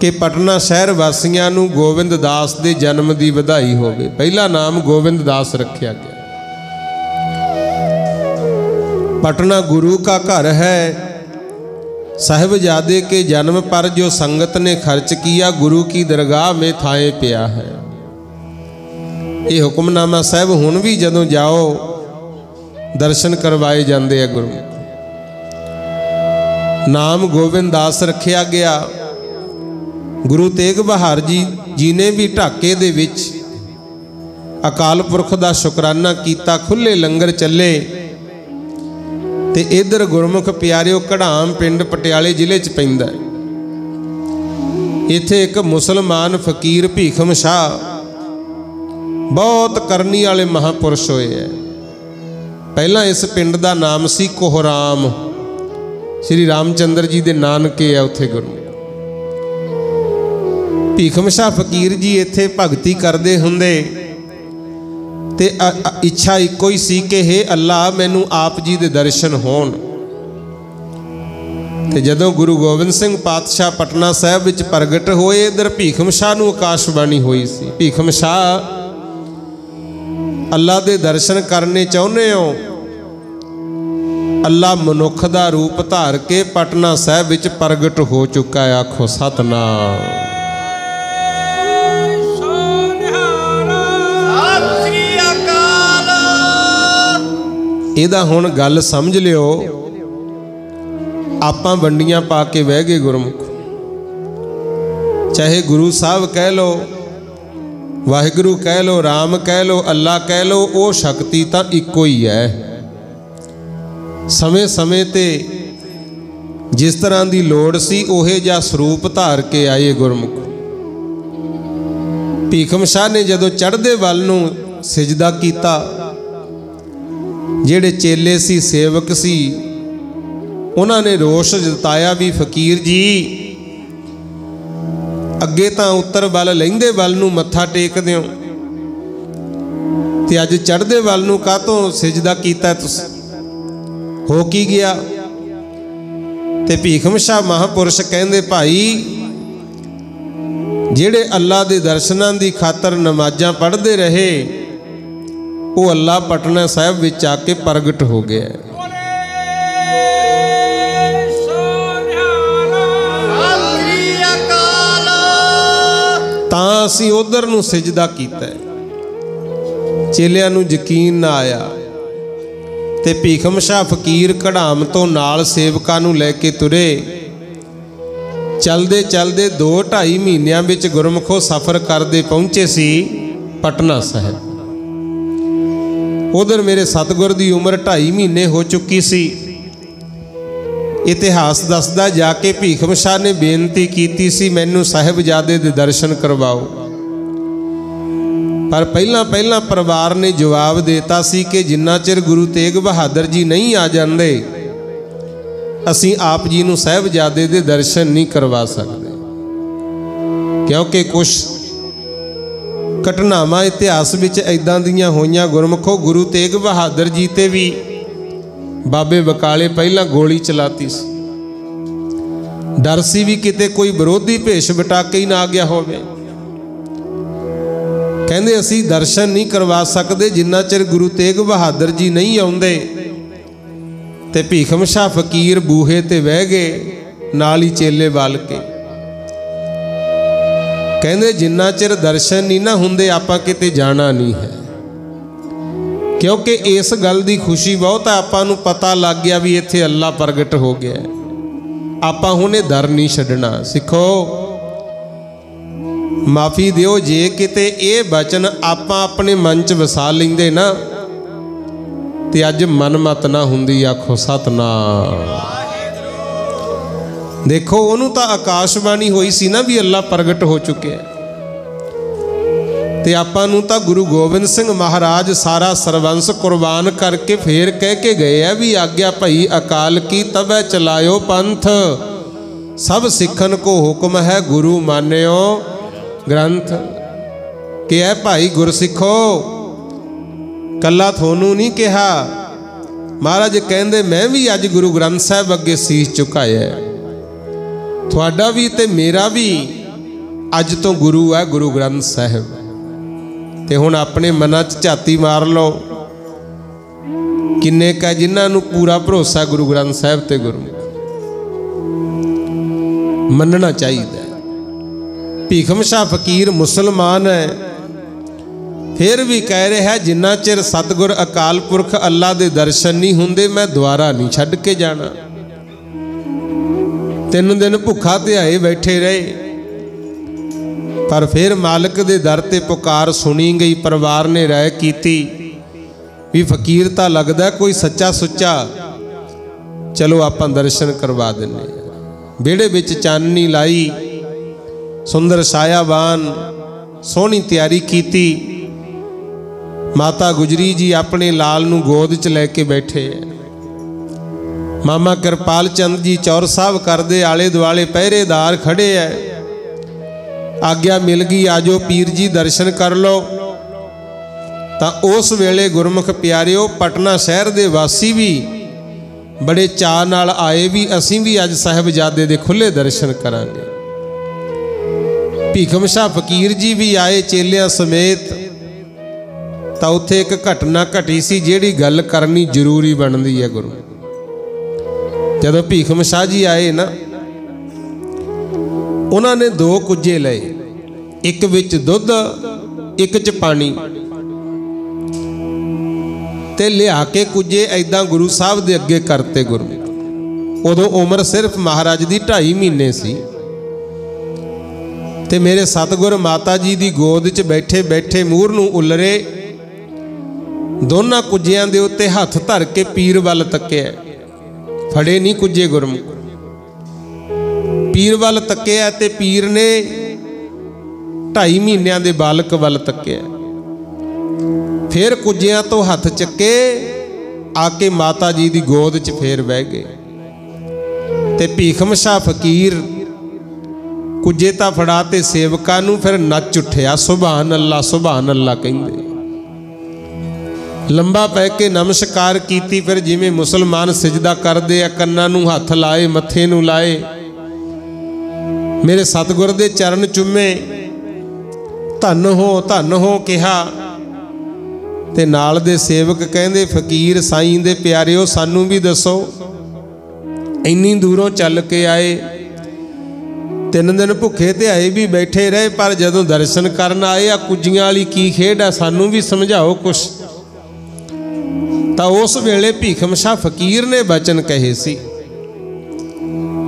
कि पटना शहर वासियां नूं गोविंद दास दे जन्म दी वधाई होवे। पहला नाम गोविंद दास रखिया गया। पटना गुरु का घर है। साहिबजादे के जन्म पर जो संगत ने खर्च किया गुरु की दरगाह में थाए पिया है। ये हुक्मनामा साहब हुण भी जदों जाओ दर्शन करवाए जाते हैं। गुरु नाम गोविंद दास रखिया गया। गुरु तेग बहादुर जी ने भी ढाके दे विच अकाल पुरख दा शुकराना कीता। खुले लंगर चले ते इधर गुरमुख प्यारिओ कढ़ाम पिंड पटियाले जिले च पैंदा है। इत्थे एक मुसलमान फकीर भीखम शाह बहुत करनी वाले महापुरुष होए है। पहला इस पिंड का नाम सी कोहराम। श्री रामचंद्र जी दे नानके है उत्थे गुरमुख। भीखम शाह फकीर जी इत्थे भगती करते हुंदे ते इच्छा इको ही सी कि हे अल्लाह मैनू आप जी दे दर्शन होण। ते जदों गुरु गोबिंद सिंह पातशाह पटना साहिब विच प्रगट होए इधर भीखम शाह नू आकाशबाणी हुई सी। भीखम शाह अल्लाह दे दर्शन करने चाहुंदे हो अल्लाह मनुख दा रूप धार के पटना साहिब विच प्रगट हो चुका है। आखो सतनाम। इहदा हुण गल समझ लियो। आपां वंडियां पा के बह गए गुरमुख, चाहे गुरु साहब कह लो, वाहिगुरु कह लो, राम कह लो, अल्लाह कह लो, वो शक्ति तो इको ही है। समय समय ते जिस तरह की लोड़ सी उहे जा स्वरूप धार के आए गुरमुख। भीखम शाह ने जदों चढ़दे वल नूं सिजदा कीता, जिहड़े चेले सी सेवक सी उन्होंने रोष जताया भी फकीर जी अगे तो उत्तर वल लहिंदे वल नूं मत्था टेकदे हो ते अज चढ़दे वल नूं काहतों सिजदा कीता तुसीं, हो की गया? ते भीखम शाह महापुरुष कहंदे भाई जिहड़े अल्लाह दे दर्शनां दी खातर नमाज़ां पढ़दे रहे वो अल्लाह पटना साहिब विच आके प्रगट हो गया। तां असीं उधर नूं सिजदा कीता, चेलियां नूं यकीन ना आया ते भीखम शाह फकीर कढ़ाम तो नाल सेवकां नूं लैके तुरे। चलदे चलदे 2-2.5 महीनिਆਂ विच गुरमुखो सफ़र करदे पहुँचे सी पटना साहिब। उधर मेरे सतगुर की उम्र 2.5 महीने हो चुकी सी। इतिहास दसदा जाके भीखम शाह ने बेनती की सी मैनू साहिबजादे दे दर्शन करवाओ, पर पहला परिवार ने जवाब देता सी कि जिन्ना चिर गुरु तेग बहादुर जी नहीं आ जाते असीं आप जी नूं साहिबजादे दे दर्शन नहीं करवा सकते, क्योंकि कुछ घटनावां इतिहास विच इदां दियां होईयां गुरमुखो। गुरु तेग बहादुर जी ते भी बाबे बकाले पहला गोली चलाती सी। डर सी भी किते कोई विरोधी भेष बटा के ही ना आ गया होवे। कहंदे असीं दर्शन नहीं करवा सकते जिन्ना चिर गुरु तेग बहादुर जी नहीं आउंदे। ते भीखम शाह फकीर बूहे ते बह गए, नाल ही चेले वाल के। कहंदे जिन्ना चिर दर्शन नहीं ना हुंदे आपां किते जाना नहीं है, क्योंकि इस गल की खुशी बहुत है। आपां नूं पता लग गया भी इत्थे अल्लाह प्रगट हो गया। आपां हुणे दर नहीं छड्डना। सिखो माफ़ी दिओ जे किते ये बचन आपां अपने मन च वसा लैंदे ना ते अज मन मत ना हुंदी। आखो सतनाम। देखो उन्हों तो आकाशबाणी हुई सी ना भी अल्लाह प्रगट हो चुके हैं। ते आपां नूं तां गुरु गोबिंद सिंह महाराज सारा सरबंस कुर्बान करके फिर कह के गए है भी आग्या भई अकाल की तबै चलायो पंथ, सब सिखन को हुक्म है गुरु मान्यो ग्रंथ। कि है भाई गुरसिखो कला थोनू नहीं कहा, महाराज कहंदे मैं भी अज गुरु ग्रंथ साहब अगे सीस झुकाया है। थोड़ा भी ते मेरा भी अज तो गुरु है गुरु ग्रंथ साहब। ते हुण अपने मनां च झाती मार लो किन्ने का जिन्हां नूं पूरा भरोसा गुरु ग्रंथ साहब ते गुरु मनना चाहिए। भीखम शाह फकीर मुसलमान है, फिर भी कह रहा है जिन्ना चिर सतगुर अकाल पुरख अल्लाह दे दर्शन नहीं हुंदे मैं द्वारा नहीं छड्ड के जाना। 3 दिन भुखा ध्याए बैठे रहे, पर फिर मालिक दे दर ते पुकार सुनी गई। परिवार ने राय की भी फकीर तां लगदा कोई सच्चा सुच्चा, चलो आपां दर्शन करवा दिंदे। बेड़े विच चाननी लाई, सुंदर सायाबान सोहनी तैयारी की। माता गुजरी जी अपने लाल नूं गोद च लैके बैठे। मामा कृपाल चंद जी चौर साहब करदे आले दुआले पहरेदार खड़े है। आग्या मिल गई आजो पीर जी दर्शन कर लो। तां उस वेले गुरमुख प्यारिओ पटना शहर दे वासी भी बड़े चाअ नाल आए भी असीं भी अज साहिबजादे दे खुले दर्शन करांगे। भीखम शाह फकीर जी भी आए चेलियां समेत। तां उत्थे एक घटना घटी सी जिहड़ी गल करनी जरूरी बनदी है। गुरु जदों भीखम शाह जी आए ना, उन्होंने 2 कुजे लए, एक विच दुध एक च पानी, ते लिया के कुजे ऐदां गुरु साहब दे अगे करते। गुरु उदों उम्र सिर्फ महाराज दी 2.5 महीने सी, ते मेरे सतगुर माता जी दी गोद च बैठे बैठे मूर नूं उलरे दोनों कुजियां दे उत्ते हथ धर के पीर वल तक्या, फड़े नहीं कुजे गुरमुख, पीर वल तक्या ते पीर ने 2.5 महीनों के बालक वल तक्या, फिर कुजियां तो हथ चके आके माता जी की गोद च फेर बह गए। ते भीखम शाह फकीर कुजे तां फड़ा ते सेवकां नूं फिर नच उठिया, सुभान अल्लाह कहिंदे। लंबा पै के नमस्कार कीती, फिर जिवें मुसलमान सिजदा करदे आ, कन्नां नूं हथ लाए, मत्थे नूं लाए, मेरे सतगुर दे चरण चुमे, धन हो कहा। ते नाल दे सेवक कहंदे, फकीर साईं दे प्यारिओ सानू भी दसो, इन्नी दूरों चल के आए, 3 दिन भुखे ते आए भी बैठे रहे, पर जदों दर्शन करन आए आ कुजियां वाली की खेड आ, सानू भी समझाओ कुछ। तां उस वेले भीखम शाह फकीर ने बचन कहे सी,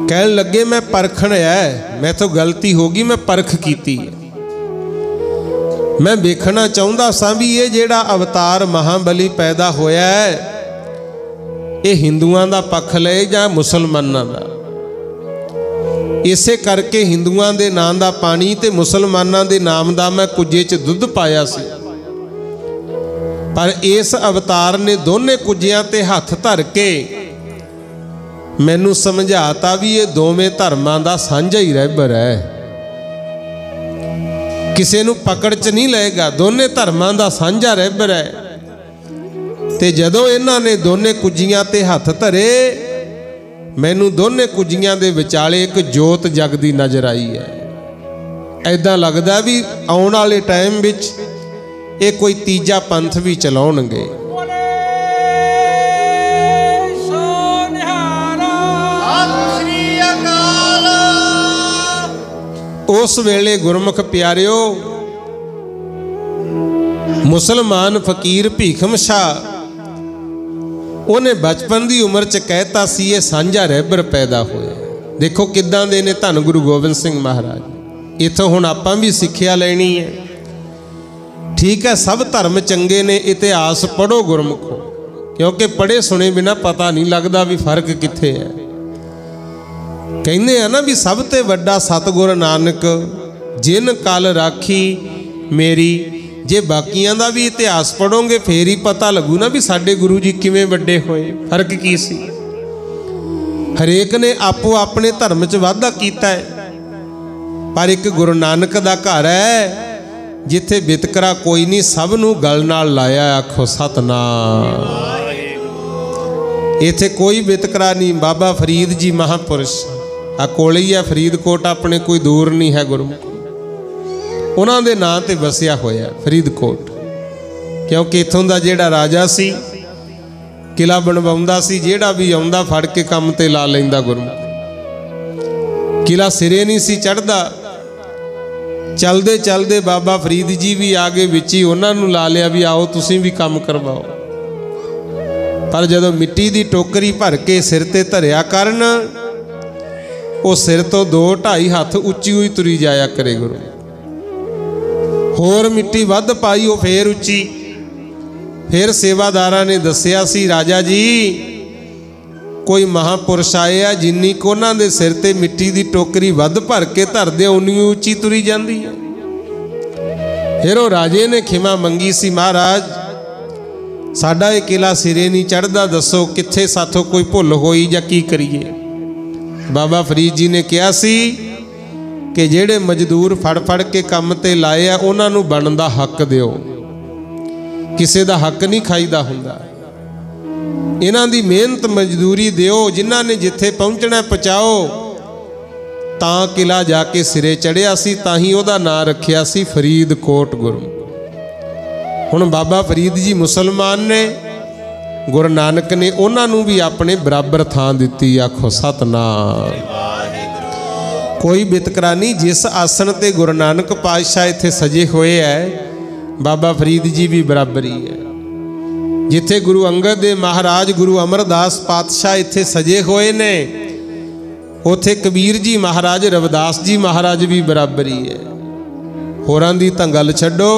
कहन लगे मैं परखण है, मैं तो गलती होगी, मैं परख कीती है, मैं देखना चाहता सा भी ये जेड़ा अवतार महाबली पैदा होया है, ये हिंदुआं दा पक्ष ले जां मुसलमानां दा। इसे करके हिंदुआं दे नाम दा पानी ते मुसलमानां दे नाम दा मैं कुजे च दुध पाया सी, पर इस अवतार ने दोने कुजियां ते हथ धर के मैनू समझाता भी ये दोवें धर्मां दा सांझा ही रहबर है, किसी नू पकड़ च नहीं लेगा, दोने धर्मां दा सांझा रहबर है। ते जदों इन्हां ने दोने कुजियां ते हथ धरे, मैनू दोने कुजियां दे विचाले एक जोत जगदी नजर आई है। ऐदां लगदा भी आउण वाले टाइम विच ये कोई तीजा पंथ भी चलाउणगे। उस वेले गुरमुख प्यारिओ, मुसलमान फकीर भीखम शाह उन्हें बचपन की उम्र च कहता सी ये सांझा रहबर पैदा होया। देखो किदां दे ने धन गुरु गोबिंद सिंह महाराज। इथों हुण आपां भी सिक्ख्या लैनी है। ठीक है, सब धर्म चंगे ने, इतिहास पढ़ो गुरमुखो, क्योंकि पढ़े सुने बिना पता नहीं लगता भी फर्क कित्थे है। कहते हैं ना भी सब ते वड्डा सतगुर नानक जिन कल राखी मेरी। जे बाकियां दा भी इतिहास पढ़ोगे फिर ही पता लगू ना भी साडे गुरु जी किवें वड्डे होए, फर्क की सी। हरेक ने आपो अपने धर्म च वाधा कीता है, पर एक गुरु नानक दा घर है जिथे वितकरा कोई नहीं, सब नूं गल नाल लाया। आखो सतनाम। इथे कोई वितकरा नहीं। बाबा फरीद जी महापुरुष आ कोल ही है, फरीदकोट अपने कोई दूर नहीं है। गुरु उन्हां दे नां ते वसिया होया फरीदकोट, क्योंकि इथों दा जेड़ा राजा सी किला बनवाउंदा सी, जेड़ा भी आउंदा फड़ के काम ते ला लैंदा। गुरु किला सिरे नहीं सी चढ़दा। चलदे चलदे बाबा फरीद जी भी आ गए, विच ही उन्हां नूं ला लिया भी आओ तुसीं भी काम करवाओ। पर जदों मिट्टी दी टोकरी भर के सिर ते धरिया करन, वो सिर तो 2-2.5 हाथ उच्ची हुई तुरी जाया करे। गुरु होर मिट्टी वध पाई, वो फिर उच्ची। फिर सेवादारा ने दसिया सी, राजा जी कोई महापुरुष आए जिन्नी को उन्हां दे सिर ते मिट्टी दी टोकरी वध भर के धर दे उन्नी उच्ची तुरी जाती है। फिर वो राजे ने खिमा मंगी सी, महाराज साडा ये किला सिरे नहीं चढ़दा, दसो कित्थे साथों कोई भुल होई जां की करिए। बाबा फरीद जी ने कहा सी कि जेड़े मजदूर फड़ फड़ के काम ते लाए आ उन्हां नूं बनदा हक दिओ, किसे दा हक नहीं खाईदा हुंदा। इन्हां दी मेहनत मजदूरी दिओ, जिन्हां ने जिथे पहुंचना पहुंचाओ। तां किला जाके सिरे चढ़िया सी, तां ही उहदा नां रखिया सी फरीदकोट। गुरु हुण बाबा फरीद जी मुसलमान ने, गुरु नानक ने उन्होंने भी अपने बराबर थां दिती। आखो सतनाम। कोई वितकरा नहीं। जिस आसन ते गुरु नानक पातशाह इत्थे सजे हुए है, बाबा फरीद जी भी बराबरी है। जिथे गुरु अंगद दे महाराज गुरु अमरदास पातशाह इत्थे सजे हुए ने, उथे कबीर जी महाराज रविदास जी महाराज भी बराबरी है। होरां दी तां गल छड्डो।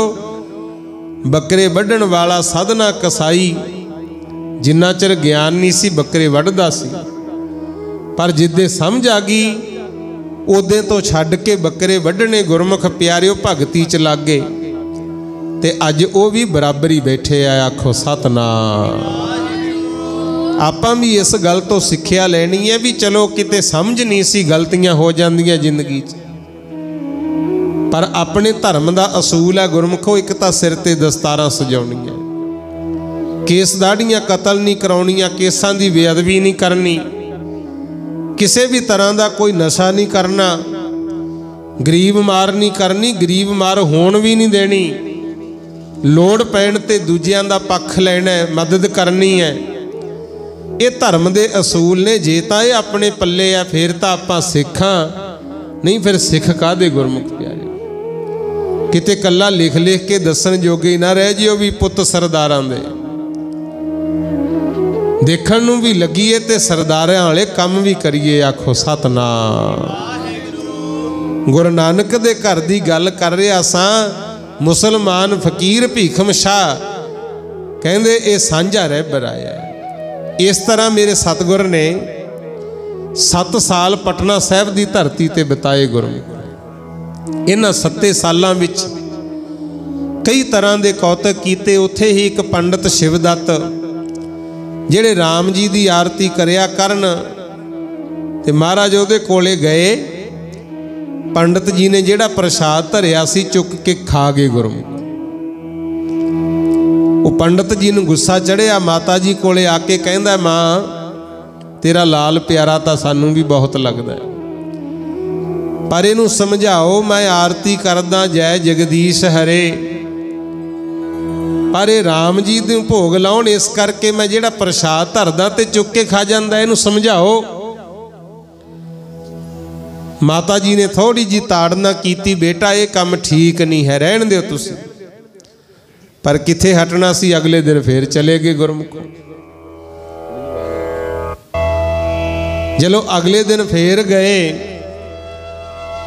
बकरे वढ़ण वाला साधना कसाई जिन्ना चिर ज्ञान नहीं सी बकरे वढ़दा सी, पर जिद्दे समझ आ गई उदे तो छड्ड के बकरे वढ़ने गुरमुख प्यारिओ भगती च लग गए ते अज वो भी बराबरी बैठे आ। आखो सतनाम। आपां भी इस गल तो सिक्ख्या लैनी है भी चलो किते समझ नहीं सी, गलतियां हो जांदियां जिंदगी च, पर अपने धर्म का असूल है गुरमुखो, एक तो सिर ते दस्तारां सजाउणियां, केस दाढ़ियां कतल नहीं कराउणियां, केसां दी बेअदबी नहीं करनी, किसी भी तरह का कोई नशा नहीं करना, गरीब मार नहीं करनी, गरीब मार होण भी नहीं देनी, लोड़ पैण ते दूजियां दा पक्ष लैना है, मदद करनी है। ये धर्म के असूल ने। जे तां ये अपने पल्ले आ फिर तां आपां सिख हां, नहीं फिर सिख काहदे गुरमुख प्यारे। किते कल्ला लिख लिख के दसन जोगे ना रह जिओ भी पुੱਤ सरदारां दे, देखण नूं भी लगीए ते सरदारां वाले काम भी करिए। आखो सतनाम। गुरु नानक दे घर दी गल कर रहा सां। मुसलमान फकीर भीखम शाह कहंदे ये सांझा रहबर आया। इस तरह मेरे सतगुर ने 7 साल पटना साहब की धरती ते बिताए। गुरमुख इन्हां 7 सालां विच कई तरह के कौतक कीते। उत्थे ही एक पंडित शिवदत्त जिहड़े राम जी की आरती करिया करन ते महाराज उहदे कोले गए। पंडित जी ने जिहड़ा प्रसाद धरिया सी चुक के खा गए। गुरमुख वो पंडित जी नूं गुस्सा चढ़िया। माता जी कोले आके कहंदा मां तेरा लाल प्यारा तां सानूं भी बहुत लगदा है, पर इहनूं समझाओ मैं आरती करदा जय जगदीश हरे, पर ये राम जी दे भोग लाउण इस करके मैं जिहड़ा प्रसाद धरदा ते चुक के खा जांदा, इहनूं समझाओ। माता जी ने थोड़ी जी ताड़ना की, बेटा ये काम ठीक नहीं है, रहन दिओ तुसीं। पर किथे हटना सी, अगले दिन फिर चले गए गुरमुख। चलो अगले दिन फिर गए।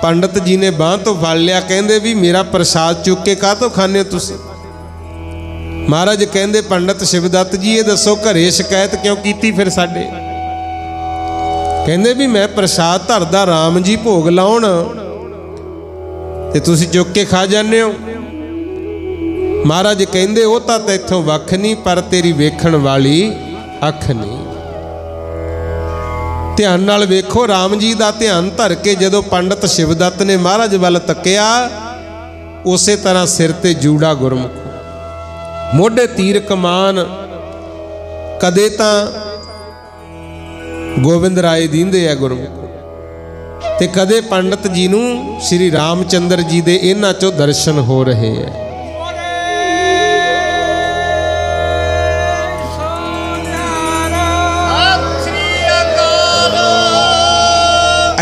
पंडित जी ने बांह तो फड़ लिया, कहंदे भी मेरा प्रसाद चुक के काहतों खाने तुसीं। महाराज कहंदे पंडित शिवदत्त जी ये दसो घरे शिकायत क्यों की फिर साडे। कहंदे भी मैं प्रसाद धरदा राम जी भोग लाउण ते तुसीं चुक के खा जाने हो। महाराज कहंदे वो तां तैथों वख नहीं, पर तेरी वेखण वाली अख नहीं। ध्यान नाल वेखो, राम जी दा ध्यान धर के जदों पंडित शिवदत्त ने महाराज वल तक्या, उसे तरह सिर ते जूड़ा गुरमुख, मोढे तीर कमान, कदे तां गोविंद राय दींदे है गुरमुख, ते कदे पंडित जी नूं श्री रामचंद्र जी दे इन्हां चों दर्शन हो रहे हैं।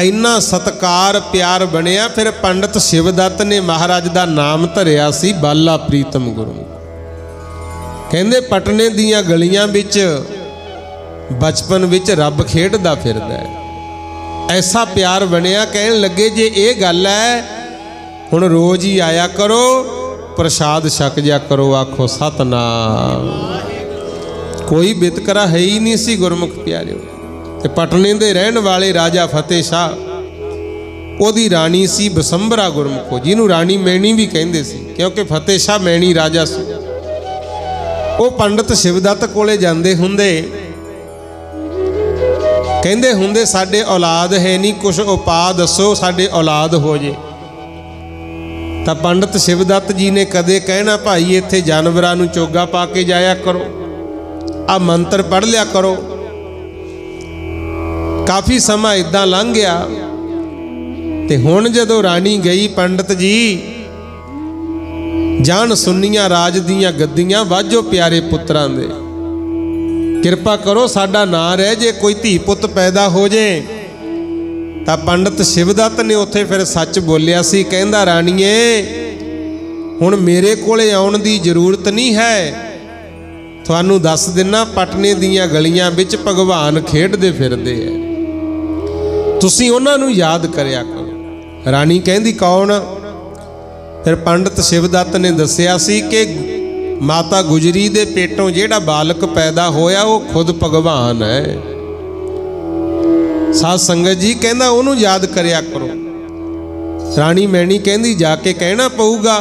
इन्ना सत्कार प्यार बनिया। फिर पंडित शिवदत्त ने महाराज का नाम धरिया सी बाला प्रीतम गुरमुख। कहंदे पटने दियां गलियां विच बचपन विच रब खेडदा फिरदा है। ऐसा प्यार बनिया, कहन लगे जे ये गल है हुण रोज ही आया करो, प्रसाद छक जा करो। आखो सतनाम। कोई बितकरा है ही नहीं सी गुरमुख प्यारिओ। ते पटने दे रहन वाले राजा फतेह शाह, ओदी राणी सी बसंबरा गुरमुखो, जिन्हों राणी मैणी भी कहंदे सी, क्योंकि फतेह शाह मैणी राजा सी। वो पंडित शिवदत्त कोले जांदे हुंदे, कहंदे हुंदे साडे औलाद है नहीं, कुछ उपाय दसो साडे औलाद हो जे। तां पंडित शिवदत्त जी ने कदे कहना भाई इत्थे जानवरां नूं चोगा पा के जाया करो, आ मंत्र पढ़ लिया करो। काफ़ी समा इदां लंघ गया ते हुण जदों राणी गई, पंडित जी जान सुनियां राज दियां गद्दियां वाजो प्यारे पुत्रां दे। किरपा करो साडा ना रह जे, कोई धी पुत पैदा हो जे। तां पंडित शिवदत्त ने उत्थे फिर सच बोलिया सी, कहंदा राणीए हुण मेरे कोले आउण दी जरूरत नहीं है, तुहानू दस दिना पटने दीयां गलियां विच भगवान खेडदे फिरदे है, तुसीं उन्हां नू याद करिया करो। राणी कहंदी कौन? फिर पंडित शिवदत्त ने दस्सिया सी कि माता गुजरी दे पेटों जेड़ा बालक पैदा होया वो खुद भगवान है। साध संगत जी कहंदा उहनू याद करिया करो। राणी मैणी कहंदी जाके कहना पऊगा।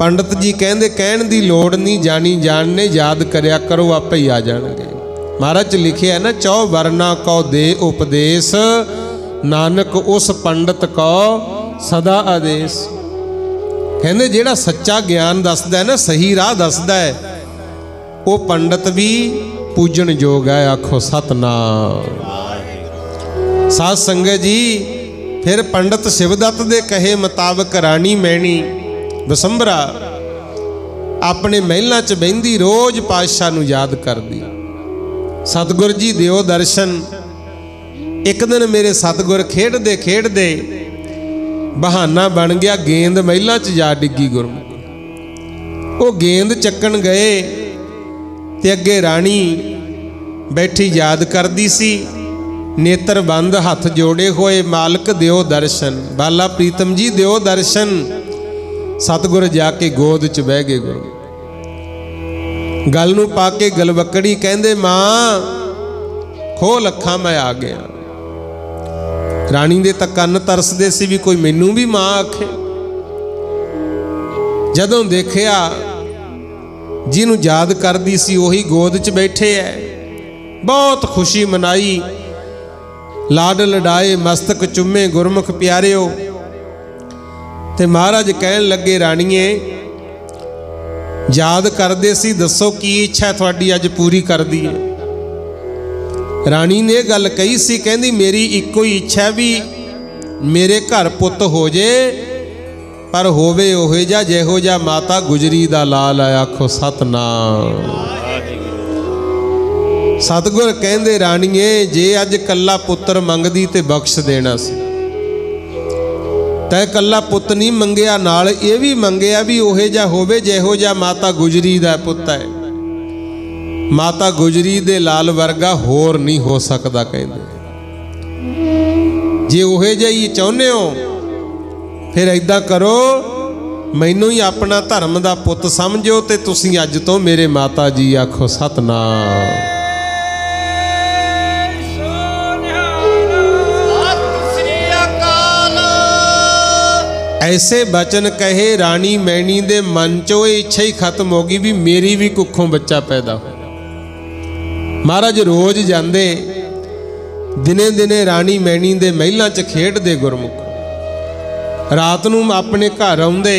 पंडित जी कहंदे कहण दी लोड़ नहीं, जानी जान ने याद करिया करो, आपे ही आ जाणगे। महाराज लिखे है ना, 4 वर्णा को दे उपदेश, नानक उस पंडित को सदा आदेश। कहंदे जेड़ा सच्चा ज्ञान दसदा है ना, सही राह दसदा है, वो पंडित भी पूजन योग है। आखो सतनाम। साध संगत जी फिर पंडित शिवदत्त दे कहे मुताबक राणी मैणी बसंबरा अपने महलों च बहिंदी रोज पातशाह नू याद करदी। सतगुर जी दिओ दर्शन। एक दिन मेरे सतगुर खेडदे खेडदे बहाना बन गया, गेंद महलों च जा डिग्गी गुरमुख। वो गेंद चक्कन गए ते अगे राणी बैठी याद करदी सी, नेत्र बंद हथ जोड़े हुए, मालक दिओ दर्शन, बाला प्रीतम जी दिओ दर्शन। सतगुर जाके गोद च बह गए गुरु। गल नू पाके गलवकड़ी कहंदे मां खोल अखां मैं आ गया। राणी दे तां कन्न तरसदे सी भी कोई मैनू भी मां आखे। जदों देखिया जिन्हूं याद करदी सी उही गोद च बैठे है, बहुत खुशी मनाई, लाड लड़ाए, मस्तक चुम्मे गुरमुख प्यारिओ। ते महाराज कहन लगे राणीए याद करदे सी, दसो की इच्छा तुहाडी अज पूरी कर दी है। राणी ने गल कही सी, कहंदी मेरी इक्को ही इच्छा भी मेरे घर पुत हो जे, पर होवे ओहे जा जेहो जा माता गुजरी दा लाल है। आखो सतनाम। सतगुर कहंदे राणीए जे अज कल्ला पुत्र मंगदी ते बख्श देना सी, तै कल्ला पुत नहीं मंगिया, नाल ये भी मंगिया भी ओहे जा होवे जेहो जा माता गुजरी दा पुत है। माता गुजरी दे लाल वर्गा होर नहीं हो सकता। कहंदे जे ओहे जी चाहुंदे हो फिर इदां करो, मैनू ही अपना धर्म दा पुत समझो ते तुसीं अज तो मेरे माता जी। आखो सतनाम। ऐसे बचन कहे राणी मैणी दे मन चो इच्छा ही खत्म हो गई भी मेरी भी कुखों बच्चा पैदा हो। महाराज रोज जाते, दिने दिने राणी मैणी दे महलों च खेडदे गुरमुख, रात नूं अपने घर आउंदे।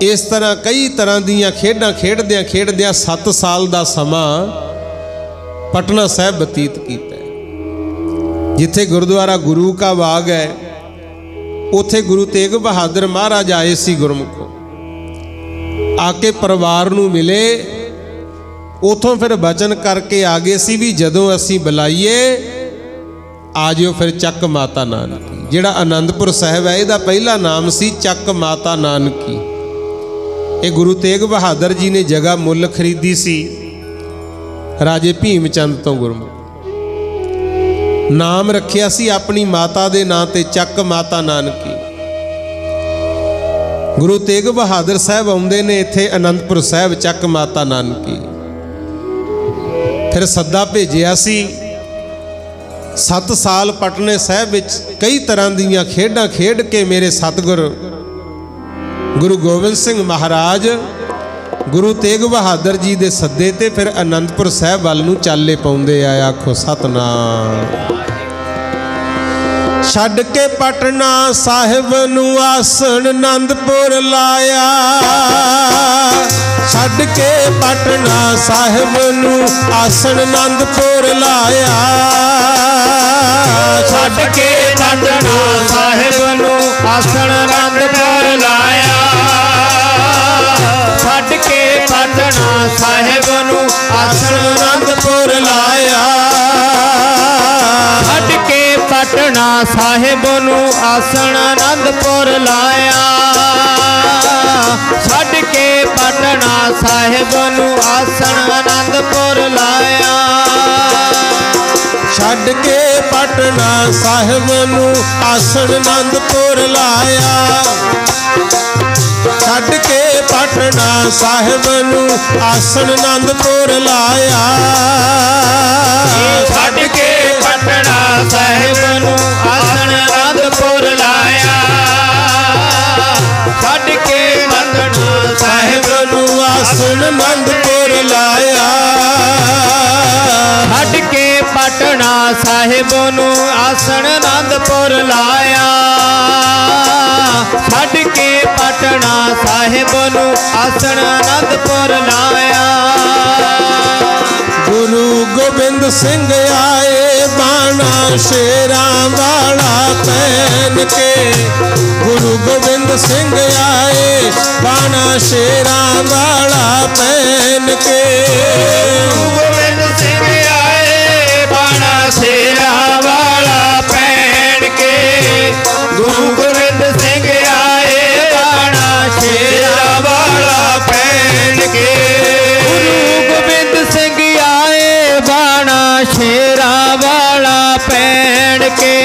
इस तरह कई तरह दीयां खेडां खेडदियां खेडदियां 7 साल दा समा पटना साहिब बतीत कीता। जिथे गुरुद्वारा गुरु का बाग है, उथे गुरु तेग बहादुर महाराज आए सी गुरमुख, आके परिवार नूं मिले। उथों फिर बचन करके आ गए सी भी जदों असी बुलाइए आ जाओ फिर चक माता नानकी। जिहड़ा आनंदपुर साहिब है इहदा पहला नाम सी चक माता नानकी। ये गुरु तेग बहादुर जी ने जगह मुल खरीदी सी राजे भीम चंद तो गुरमुख। नाम रखिया सी अपनी माता दे नां ते चक माता नानकी। गुरु तेग बहादुर साहब आउंदे ने इत्थे आनंदपुर साहिब चक माता नानकी। फिर सद्दा भेजिया सी। 7 साल पटने साहिब विच कई तरह दीयां खेडां खेड के मेरे सतगुर गुरु गोबिंद सिंह महाराज गुरु तेग बहादुर जी दे सद्दे ते फिर आनंदपुर साहिब वाल नूं चाले पाउंदे आए। आखो सतनाम। छड्ड के पटना साहिब नूं आसन आनंदपुर लाया, छड्ड के पटना साहिब नूं आसन आनंदपुर लाया, छड्ड के पटना साहिब नूं आसन आनंदपुर लाया, छड्ड के पटना साहिब नूं आसन ਸਾਹਿਬ ਨੂੰ ਆਸਣ ਆਨੰਦਪੁਰ ਲਾਇਆ। ਛੱਡ ਕੇ ਪਟਨਾ ਸਾਹਿਬ ਨੂੰ ਆਸਣ ਆਨੰਦਪੁਰ ਲਾਇਆ। ਛੱਡ ਕੇ ਪਟਨਾ ਸਾਹਿਬ ਨੂੰ ਆਸਣ ਆਨੰਦਪੁਰ ਲਾਇਆ। ਛੱਡ ਕੇ ਪਟਨਾ ਸਾਹਿਬ ਨੂੰ ਆਸਣ ਆਨੰਦਪੁਰ ਲਾਇਆ। ਛੱਡ ਕੇ ਪਟਨਾ ਸਾਹਿਬ ਨੂੰ ਆਸਣ ਆਨੰਦਪੁਰ ਲਾਇਆ। ਛੱਡ ਕੇ ਪਟਨਾ ਸਾਹਿਬ ਨੂੰ ਆਸਣ ਆਨੰਦਪੁਰ ਲਾਇਆ। ਛੱਡ ਕੇ ਪਟਨਾ ਸਾਹਿਬ ਨੂੰ ਆਸਣ ਆਨੰਦਪੁਰ ਲਾਇਆ। ਛੱਡ ਕੇ ਪਟਨਾ ਸਾਹਿਬ ਨੂੰ ਆਸਣ ਆਨੰਦਪੁਰ ਲਾਇਆ। ਗੁਰੂ ਗੋਬਿੰਦ ਸਿੰਘ ਆਏ ਬਾਣਾ ਸ਼ੇਰਾਂ ਵਾਲਾ ਪਹਿਨ ਕੇ। ਗੁਰੂ ਗੋਬਿੰਦ ਸਿੰਘ ਆਏ ਬਾਣਾ ਸ਼ੇਰਾਂ ਵਾਲਾ ਪਹਿਨ ਕੇ। ਗੁਰੂ ਗੋਬਿੰਦ ਸਿੰਘ ਆਏ ਬਾਣਾ ਸ਼ੇਰਾਂ ਵਾਲਾ ਪਹਿਨ ਕੇ। ਗੁਰੂ ਗੋਬਿੰਦ ਸਿੰਘ ਆਏ ਬਾਣਾ ਸ਼ੇਰਾਂ ਵਾਲਾ ਪਹਿਨ ਕੇ। ਗੁਰੂ ਗੋਬਿੰਦ ਸਿੰਘ ਆਏ ਬਾਣਾ ਸ਼ੇਰਾਂ ਵਾਲਾ ਪਹਿਨ ਕੇ।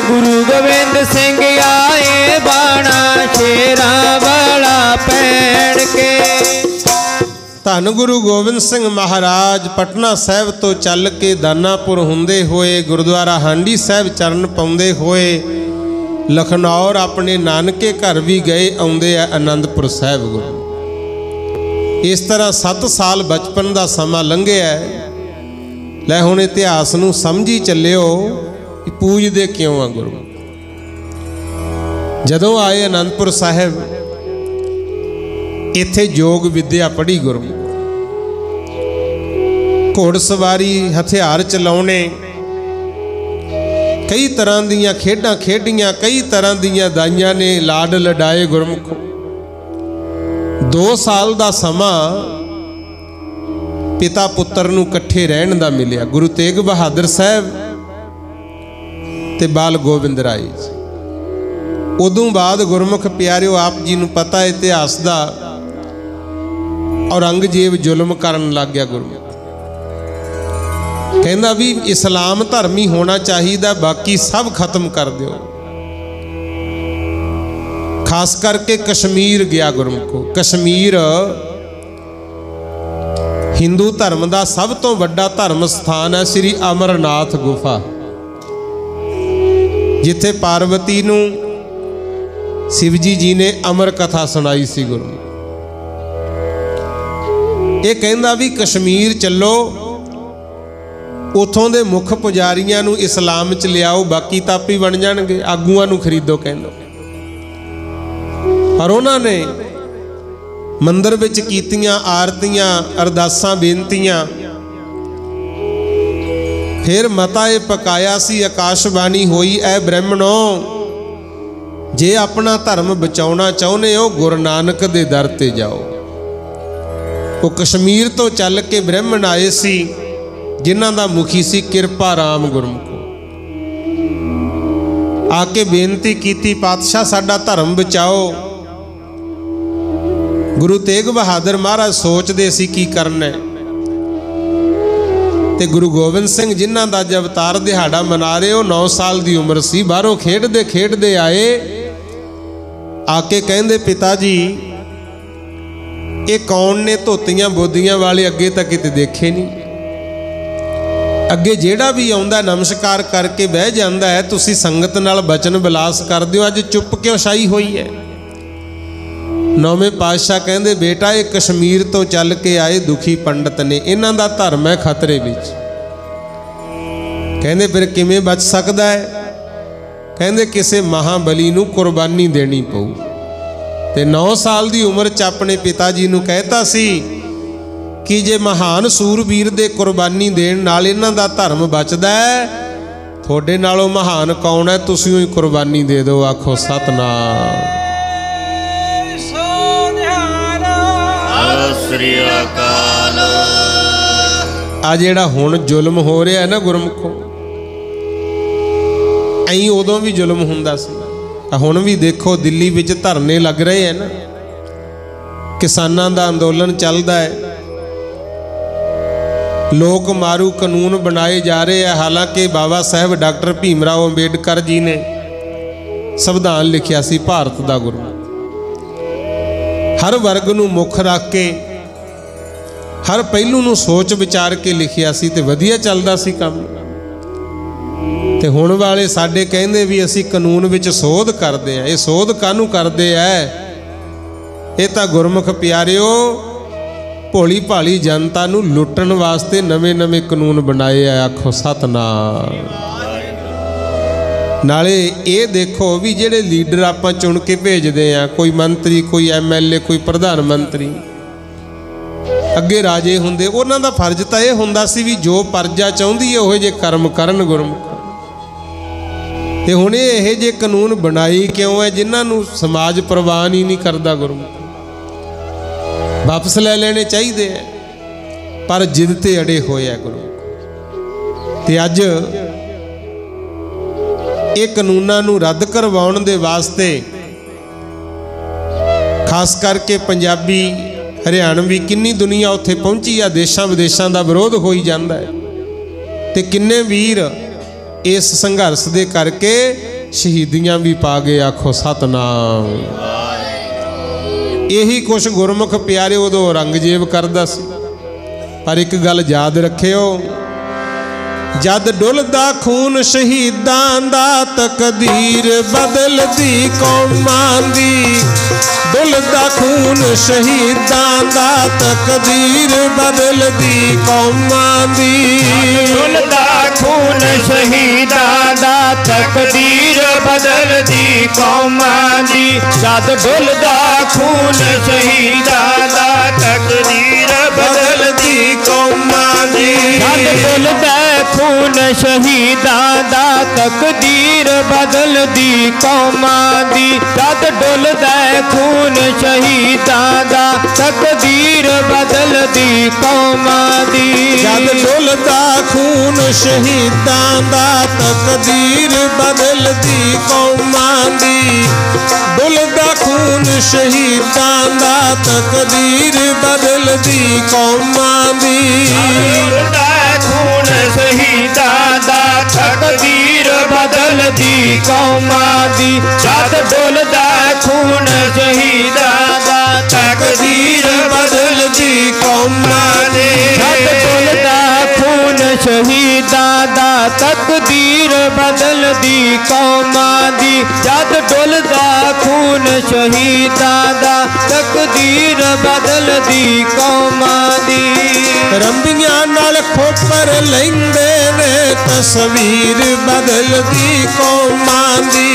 ਗੁਰੂ ਗੋਬਿੰਦ ਸਿੰਘ ਆਏ ਬਾਣਾ ਸ਼ੇਰਾਂ ਵਾਲਾ ਪਹਿਨ ਕੇ। ਧੰਨ ਗੁਰੂ ਗੋਬਿੰਦ ਸਿੰਘ ਮਹਾਰਾਜ ਪਟਨਾ ਸਾਹਿਬ ਤੋਂ ਚੱਲ ਕੇ ਦਾਨਾਪੁਰ ਹੁੰਦੇ ਹੋਏ ਗੁਰਦੁਆਰਾ ਹਾਂਡੀ ਸਾਹਿਬ ਚਰਨ ਪਾਉਂਦੇ ਹੋਏ ਲਖਨੌਰ ਆਪਣੇ ਨਾਨਕੇ ਘਰ ਵੀ ਗਏ। ਆਉਂਦੇ ਆ ਆਨੰਦਪੁਰ ਸਾਹਿਬ ਗੁਰੂ। ਇਸ ਤਰ੍ਹਾਂ 7 ਸਾਲ ਬਚਪਨ ਦਾ ਸਮਾਂ ਲੰਘਿਆ। ਲੈ ਹੁਣ ਇਤਿਹਾਸ ਨੂੰ ਸਮਝੀ ਚੱਲਿਓ ਕਿ ਪੂਜਦੇ ਕਿਉਂ ਆ ਗੁਰੂ। ਜਦੋਂ ਆਏ ਆਨੰਦਪੁਰ ਸਾਹਿਬ ਇੱਥੇ ਯੋਗ ਵਿਦਿਆ ਪੜ੍ਹੀ ਗੁਰੂ। ਘੋੜਸਵਾਰੀ ਹਥਿਆਰ ਚਲਾਉਣੇ, ਕਈ ਤਰ੍ਹਾਂ ਦੀਆਂ ਖੇਡਾਂ ਖੇਡੀਆਂ, ਕਈ ਤਰ੍ਹਾਂ ਦੀਆਂ ਦਾਈਆਂ ਨੇ ਲਾਡ ਲਡਾਏ ਗੁਰਮੁਖੋ। 2 ਸਾਲ ਦਾ ਸਮਾਂ ਪਿਤਾ ਪੁੱਤਰ ਨੂੰ ਇਕੱਠੇ ਰਹਿਣ ਦਾ ਮਿਲਿਆ। ਗੁਰੂ ਤੇਗ ਬਹਾਦਰ ਸਾਹਿਬ ਤੇ ਬਾਲ ਗੋਬਿੰਦ ਰਾਏ ਜੀ। ਉਦੋਂ ਬਾਅਦ ਗੁਰਮੁਖ ਪਿਆਰਿਓ ਆਪ ਜੀ ਨੂੰ ਪਤਾ ਇਤਿਹਾਸ ਦਾ, ਔਰੰਗਜ਼ੇਬ ਜ਼ੁਲਮ ਕਰਨ ਲੱਗ ਗਿਆ। ਗੁਰਮੁਖ ਕਹਿੰਦਾ ਵੀ ਇਸਲਾਮ ਧਰਮ ਹੀ ਹੋਣਾ ਚਾਹੀਦਾ, ਬਾਕੀ ਸਭ ਖਤਮ ਕਰ ਦਿਓ। ਖਾਸ ਕਰਕੇ ਕਸ਼ਮੀਰ ਗਿਆ ਗੁਰਮੁਖੋ। ਕਸ਼ਮੀਰ ਹਿੰਦੂ ਧਰਮ ਦਾ ਸਭ ਤੋਂ ਵੱਡਾ ਧਰਮ ਸਥਾਨ ਹੈ, ਸ੍ਰੀ ਅਮਰਨਾਥ ਗੁਫਾ, ਜਿੱਥੇ ਪਾਰਵਤੀ ਨੂੰ ਸ਼ਿਵਜੀ ਜੀ ਨੇ ਅਮਰ ਕਥਾ ਸੁਣਾਈ ਸੀ ਗੁਰੂ। ਇਹ ਕਹਿੰਦਾ ਵੀ ਕਸ਼ਮੀਰ ਚੱਲੋ, ਉਥੋਂ ਦੇ ਮੁੱਖ ਪੁਜਾਰੀਆਂ ਨੂੰ ਇਸਲਾਮ ਚ ਲਿਆਓ, ਬਾਕੀ ਤਾਂ ਆਪੇ ਬਣ ਜਾਣਗੇ, ਆਗੂਆਂ ਨੂੰ ਖਰੀਦੋ ਕਹਿੰਦਾ। ਪਰ ਉਹਨਾਂ ਨੇ ਮੰਦਰ ਵਿੱਚ ਕੀਤੀਆਂ ਆਰਤੀਆਂ, ਅਰਦਾਸਾਂ, ਬੇਨਤੀਆਂ। ਫਿਰ ਮਤਾ ਇਹ ਪਕਾਇਆ ਸੀ, ਆਕਾਸ਼ਬਾਣੀ ਹੋਈ, ਐ ਬ੍ਰਾਹਮਣੋ, ਜੇ ਆਪਣਾ ਧਰਮ ਬਚਾਉਣਾ ਚਾਹੁੰਦੇ ਹੋ ਗੁਰੂ ਨਾਨਕ ਦੇ ਦਰ ਤੇ ਜਾਓ। ਉਹ ਕਸ਼ਮੀਰ ਤੋਂ ਚੱਲ ਕੇ ਬ੍ਰਾਹਮਣ ਆਏ ਸੀ, ਜਿਨ੍ਹਾਂ ਦਾ ਮੁਖੀ ਸੀ ਕਿਰਪਾ ਰਾਮ ਗੁਰਮੁਖੋ। ਆ ਕੇ ਬੇਨਤੀ ਕੀਤੀ, ਪਾਤਸ਼ਾਹ ਸਾਡਾ ਧਰਮ ਬਚਾਓ। ਗੁਰੂ ਤੇਗ ਬਹਾਦਰ ਮਹਾਰਾਜ ਸੋਚਦੇ ਸੀ ਕੀ ਕਰਨਾ। ਤੇ ਗੁਰੂ ਗੋਬਿੰਦ ਸਿੰਘ ਜਿਨ੍ਹਾਂ ਦਾ ਅੱਜ ਅਵਤਾਰ ਦਿਹਾੜਾ ਮਨਾ ਰਹੇ, ਉਹ 9 ਸਾਲ ਦੀ ਉਮਰ ਸੀ। ਬਾਹਰੋਂ ਖੇਡਦੇ ਖੇਡਦੇ ਆਏ, ਆ ਕੇ ਕਹਿੰਦੇ ਪਿਤਾ ਜੀ ਇਹ ਕੌਣ ਨੇ ਧੋਤੀਆਂ ਬੋਦੀਆਂ ਵਾਲੇ, ਅੱਗੇ ਤਾਂ ਕਿਤੇ ਦੇਖੇ ਨਹੀਂ। ਅੱਗੇ ਜਿਹੜਾ ਵੀ ਆਉਂਦਾ ਨਮਸਕਾਰ ਕਰਕੇ ਬਹਿ ਜਾਂਦਾ ਹੈ, ਤੁਸੀਂ ਸੰਗਤ ਨਾਲ ਬਚਨ ਬਿਲਾਸ ਕਰਦੇ ਹੋ, ਅੱਜ ਚੁੱਪ ਕਿਉਂ ਛਾਈ ਹੋਈ ਹੈ। 9ਵੇਂ ਪਾਤਸ਼ਾਹ ਕਹਿੰਦੇ ਬੇਟਾ ਇਹ ਕਸ਼ਮੀਰ ਤੋਂ ਚੱਲ ਕੇ ਆਏ ਦੁਖੀ ਪੰਡਤ ਨੇ, ਇਹਨਾਂ ਦਾ ਧਰਮ ਹੈ ਖਤਰੇ ਵਿੱਚ। ਕਹਿੰਦੇ ਫਿਰ ਕਿਵੇਂ ਬਚ ਸਕਦਾ ਹੈ? ਕਹਿੰਦੇ ਕਿਸੇ ਮਹਾਬਲੀ ਨੂੰ ਕੁਰਬਾਨੀ ਦੇਣੀ ਪਊ। ਤੇ 9 ਸਾਲ ਦੀ ਉਮਰ 'ਚ ਆਪਣੇ ਪਿਤਾ ਜੀ ਨੂੰ ਕਹਿਤਾ ਸੀ ਕਿ ਜੇ ਮਹਾਨ ਸੂਰਬੀਰ ਦੇ ਕੁਰਬਾਨੀ ਦੇਣ ਨਾਲ ਇਹਨਾਂ ਦਾ ਧਰਮ ਬਚਦਾ ਹੈ, ਤੁਹਾਡੇ ਨਾਲੋਂ ਮਹਾਨ ਕੌਣ ਹੈ, ਤੁਸੀਂ ਹੀ ਕੁਰਬਾਨੀ ਦੇ ਦਿਓ। ਆਖੋ ਸਤਨਾਮ ਸ੍ਰੀ ਅਕਾਲ। ਆ ਜਿਹੜਾ ਹੁਣ ਜ਼ੁਲਮ ਹੋ ਰਿਹਾ ਨਾ ਗੁਰਮੁਖੋ, ਐਂ उदों भी जुल्म हुंदा सी। हुण भी देखो दिल्ली विच धरने लग रहे हैं ना, किसानां दा अंदोलन चलदा है, लोक मारू कानून बनाए जा रहे हैं। हालांकि बाबा साहब डॉक्टर भीमराव अंबेडकर जी ने संविधान लिखिया सी भारत दा गुरु, हर वर्ग नूं मुख रख के हर पहलू नूं सोच विचार के लिखिया सी ते वधिया चलदा सी काम। ते हुण वाले साडे कहंदे भी असी कानून विच सोध करदे आ। ये सोध काहनूं करदे आ? ये तां गुरमुख प्यारिओ भोली भाली जनता नूं लुट्टण वास्ते नवे नवे कानून बनाए आ। आखो सतनाम। नाले ये देखो भी जिहड़े लीडर आपां चुन के भेजदे आ, कोई मंत्री, कोई MLA, कोई प्रधानमंत्री, अगे राजे हुंदे, उन्हां दा फर्ज तां ये हुंदा सी भी जो प्रजा चाहुंदी है उहो जे कर्म करन गुरमुख। ते हुण इहो जे कानून बनाई क्यों है जिन्हां नूं समाज प्रवान ही नहीं करदा गुरमुख? वापस ले लेने चाहिए, पर जिद ते अड़े होए है गुरमुख। ते अज ये कानूनां नूं रद्द करवाउण दे वास्ते खास करके पंजाबी हरियाणवी किन्नी दुनिया उत्थे पहुंची आ, देशां विदेशां दा विरोध होई जांदा है। ते किन्ने वीर इस संघर्ष दे करके शहीदियां भी पा गए। आखो सतनाम। यही कुछ गुरमुख प्यारे उदों औरंगजेब करदा सी। पर एक गल याद रखियो, जद डुलदा खून शहीदां दा तकदीर बदलदी कौमां दी। डुलदा खून शहीदां दा तकदीर बदलदी कौमां दी। डुलदा खून शहीदां दा तकदीर बदलदी कौमां दी। जद डुलदा खून शहीदां दा तकदीर बदलदी कौमां दी। जद डुलदा खून शहीदां दा तकदीर बदलदी कौमां दी। जद डुलदा खून शहीदां दा तकदीर बदलदी कौमां दी। जद डुलदा खून शहीदां दा तकदीर बदलदी कौमां दी। डुलदा खून शहीदां दा तकदीर बदलदी कौमां दी। डुलदा खून शहीदां दा तकदीर बदलदी कौमां दी। जद डुलदा खून शहीदां दा तकदीर बदलदी कौमां दी। जद डुलदा खून शहीदां दा तकदीर बदलदी कौमां दी। जद डुलदा खून शहीदां दा तकदीर बदलदी कौमां दी। रंबियां नाल खोपर लैंदे ने तस्वीर बदलदी कौमां दी।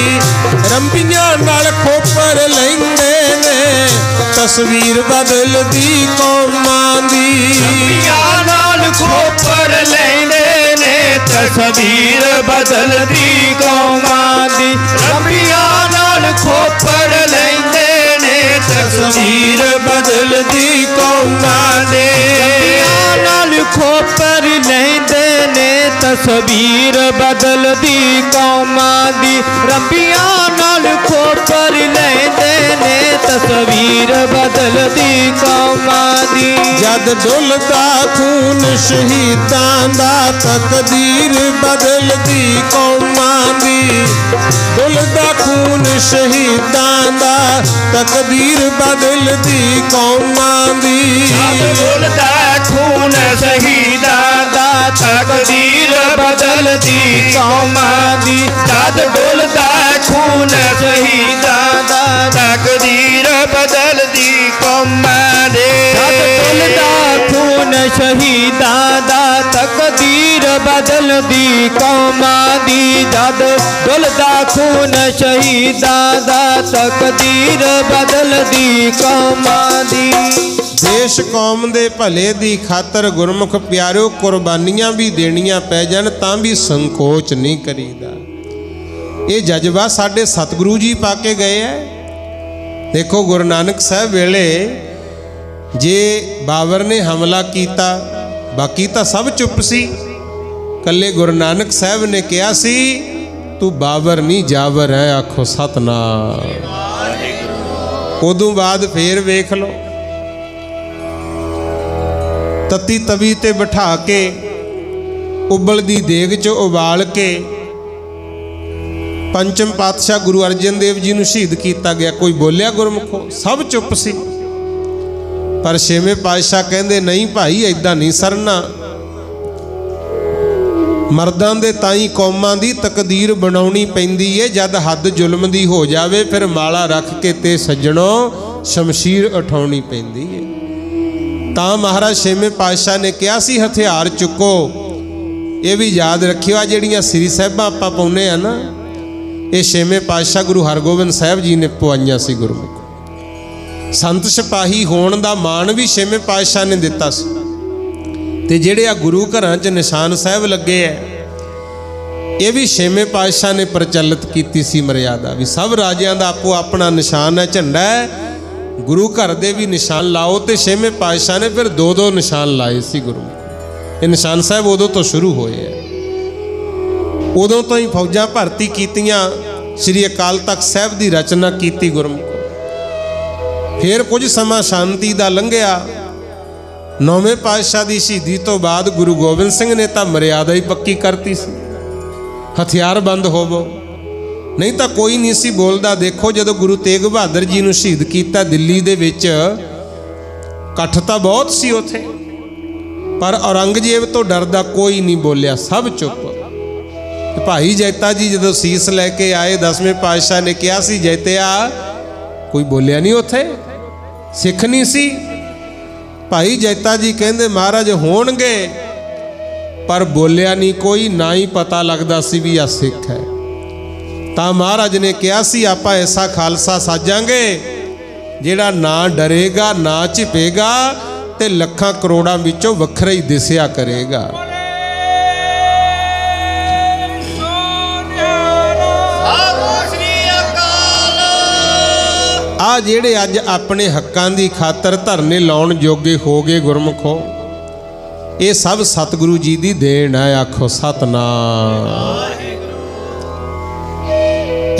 रंबियां नाल खोपर लैंदे ने तस्वीर बदलदी कौमां दी। रंबियां नाल खोपर लैंदे ने तस्वीर बदलदी कौमां दी। रंबियां नाल खोपर लैंदे ने तस्वीर बदलदी कौमां दी। नाल खोपर लैंदे ने तस्वीर बदलदी कौमां दी। रंबियां नाल खोपर लैंदे ने तस्वीर बदलदी कौमां दी। जद डुलदा खून शहीदां दा तकदीर बदलदी कौमां दी। डुलदा खून शहीदां दा तकदीर बदलदी कौमां दी। डुलदा खून शहीदां दा तकदीर बदलदी कौमां दी। जद डुलदा खून शहीदां दा तकदीर बदलदी कौमां दी। जद डुलदा खून शहीदां दा तकदीर बदलदी कौमां दी। जद डुलदा खून शहीदां दा तकदीर बदलदी कौमां दी। देश कौम दे भले दी खातर गुरमुख प्यारिओ कुर्बानियां भी देनियां पै जाण तां भी संकोच नहीं करीदा। ये जज्बा साडे सतगुरु जी पाके गए है। देखो गुरु नानक साहब वेले जे बाबर ने हमला किया, बाकी तो सब चुप सी, कल्ले गुरु नानक साहब ने कहा सी तू बाबर नहीं जावर है, आखो सतनाम। उदों बाद फिर वेख लो, तती तवी ते बिठा के उबलदी देग च उबाल के पंचम पातशाह गुरु अर्जन देव जी नूं शहीद किया गया। कोई बोलिया गुरमुखो? सब चुप सी। पर छेवें पातशाह कहंदे नहीं भाई, ऐदां नहीं सरना। मर्दां दे ताई कौमां दी तकदीर बनाउणी पैंदी है। जद हद जुल्म दी हो जावे फिर माला रख के ते सज्जणों शमशीर उठाउणी पैंदी है। तां महाराज छेवें पातशाह ने कहा सी हथियार चुको। ये भी याद रखियो, आ जिहड़ियां श्री साहिबां आपां पाउने आ ना, ये छेवें पातशाह गुरु हरगोबिंद साहिब जी ने पवाइयां सी गुरमुख। संत सिपाही होण दा माण भी छेवें पातशाह ने दिता सी। ते जिहड़े आ गुरु घरां च निशान साहिब लगे है, ये भी छेवें पातशाह ने प्रचलित कीती सी मर्यादा भी सब राजियां दा आपो अपना निशान है, झंडा है। गुरु घर दे भी निशान लाओ। तो छेवें पातशाह ने फिर दो दो निशान लाए सी गुरमुख। ये निशान साहिब उदों तो शुरू होए है। उदों तो ही फौजां भर्ती कीतियां, श्री अकाल तख्त साहिब की रचना की गुरमुख। फिर कुछ समा शांति का लंघिया। नौवें पातशाह की शहीदी तो बाद गुरु गोबिंद सिंह ने तो मर्यादा ही पक्की करती सी, हथियार बंद होवो, नहीं तो कोई नहीं सी बोलता। देखो जदों गुरु तेग बहादुर जी नूं शहीद किया दिल्ली दे विच कट्ठ तां बहुत सी उत्थे, पर औरंगजेब तो डरदा कोई नहीं बोलिया, सब चुप। भाई जैता जी जदों सीस लैके आए, 10वें पातशाह ने कहा सी जैतिया, कोई बोलिया नहीं उत्थे, सिख नहीं सी। भाई जैता जी कहंदे महाराज होणगे, पर बोलिया नहीं कोई, ना ही पता लगदा सी भी आ सिख है। तां महाराज ने कहा सी आपां ऐसा खालसा साजांगे जिहड़ा ना डरेगा ना झिपेगा ते लखां करोड़ां विचों वखरा ही दिसिया करेगा। आ जेड़े अज अपने हक्कां दी खातर धरने लाउण जोगे हो गए गुरमुखो, ये सब सतगुरु जी दी देन है। आखो सतनाम।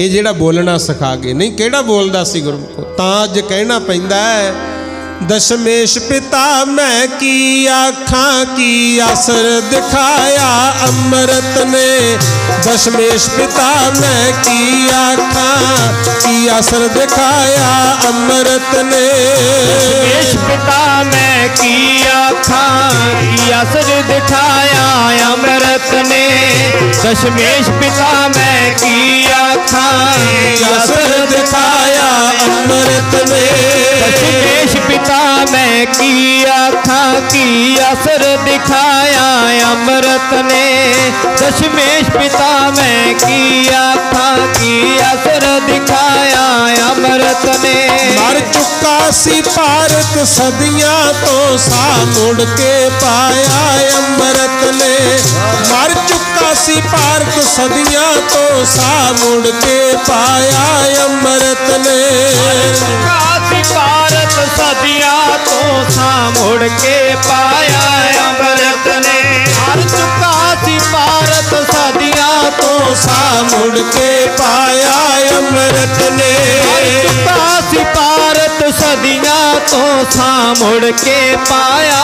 ये जेड़ा बोलना सिखा गए, नहीं केड़ा बोलदा सी गुरमुखो, तां अज कहना पैंदा है दशमेश पिता मैं की आखां की असर दिखाया अमृत ने। दशमेश पिता मैं की आखां की असर दिखाया अमृत ने। दशमेश पिता मैं की आखां की असर दिखाया अमृत ने। दशमेश पिता मैं की आखां की असर दिखाया अमृत ने। दशमेश पिता मैं की आखां की असर दिखाया अमृत ने। दशमेश पिता मैं की आखां की असर दिखाया अमृत ने। मर चुका सी भारत सदियां तो सा मुड़ के पाया अमृत ने। मर चुका सी भारत सदियां तो सा मुड़ के पाया अमृत ने। भारत सदियां तो सा मुड़ के पाया अमृत ने। हर चुका सी भारत सदियां तो सा मुड़ के पाया अमृत ने। हर चुका सी भारत सदियां तो सा मुड़ के पाया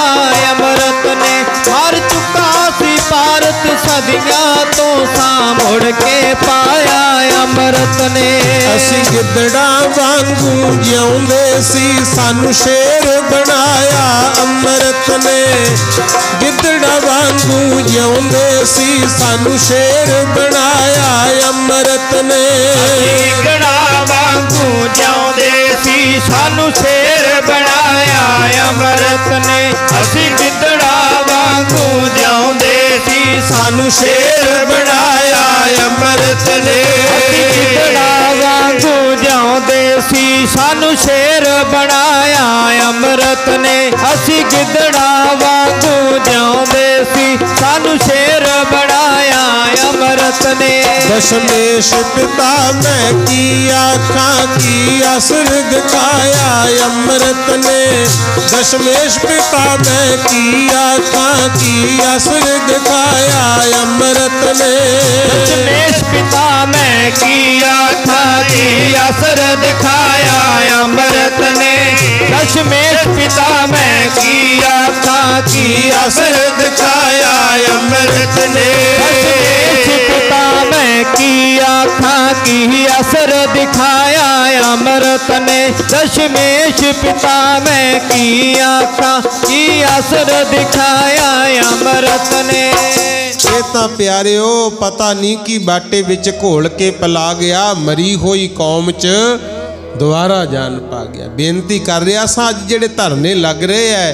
अमृत ने। हर चुका सी भारत सदियां तो सा मुड़ के पाया अमृत ने। असी गिदड़ा वांगू जिउंदे सी सानू शेर बनाया अमृत ने। गिदड़ा वांगू जिउंदे सी सानू शेर बनाया अमृत ने। गिदड़ा वांगू जिउंदे सी सानू शेर बनाया अमृत ने। असी गिदड़ा वांगू जिउंदे सी सानू शेर बनाया अमृत ने। गिदड़ा वांगू जिउंदे सी सानू शेर बनाया अमृत ने। असी गिदड़ा वांगू जिउंदे सी सानू शेर बनाया अमृत ने। दशमेश पिता मैं की आँखा की असर दिखाया अमृत ने। दशमेश पिता मैं की आँखा की असर दिखाया अमृत ने। दशमेश पिता मैं की आँखा की असर दिखाया अमृत ने। दशमेश पिता मैं की आँखा की असर दिखाया अमृत ने। दशमेश पिता मैं की आँखा की असर दिखाया अमृत ने। दशमेश पिता मैं की आँखा की असर दिखाया अमृत ने। ये तां प्यारिओ पता नहीं कि बाटे विच घोल के पला गया, मरी हुई कौम च दोबारा जान पा गया। बेनती कर रहा सा अज जेड़े धरने लग रहे है,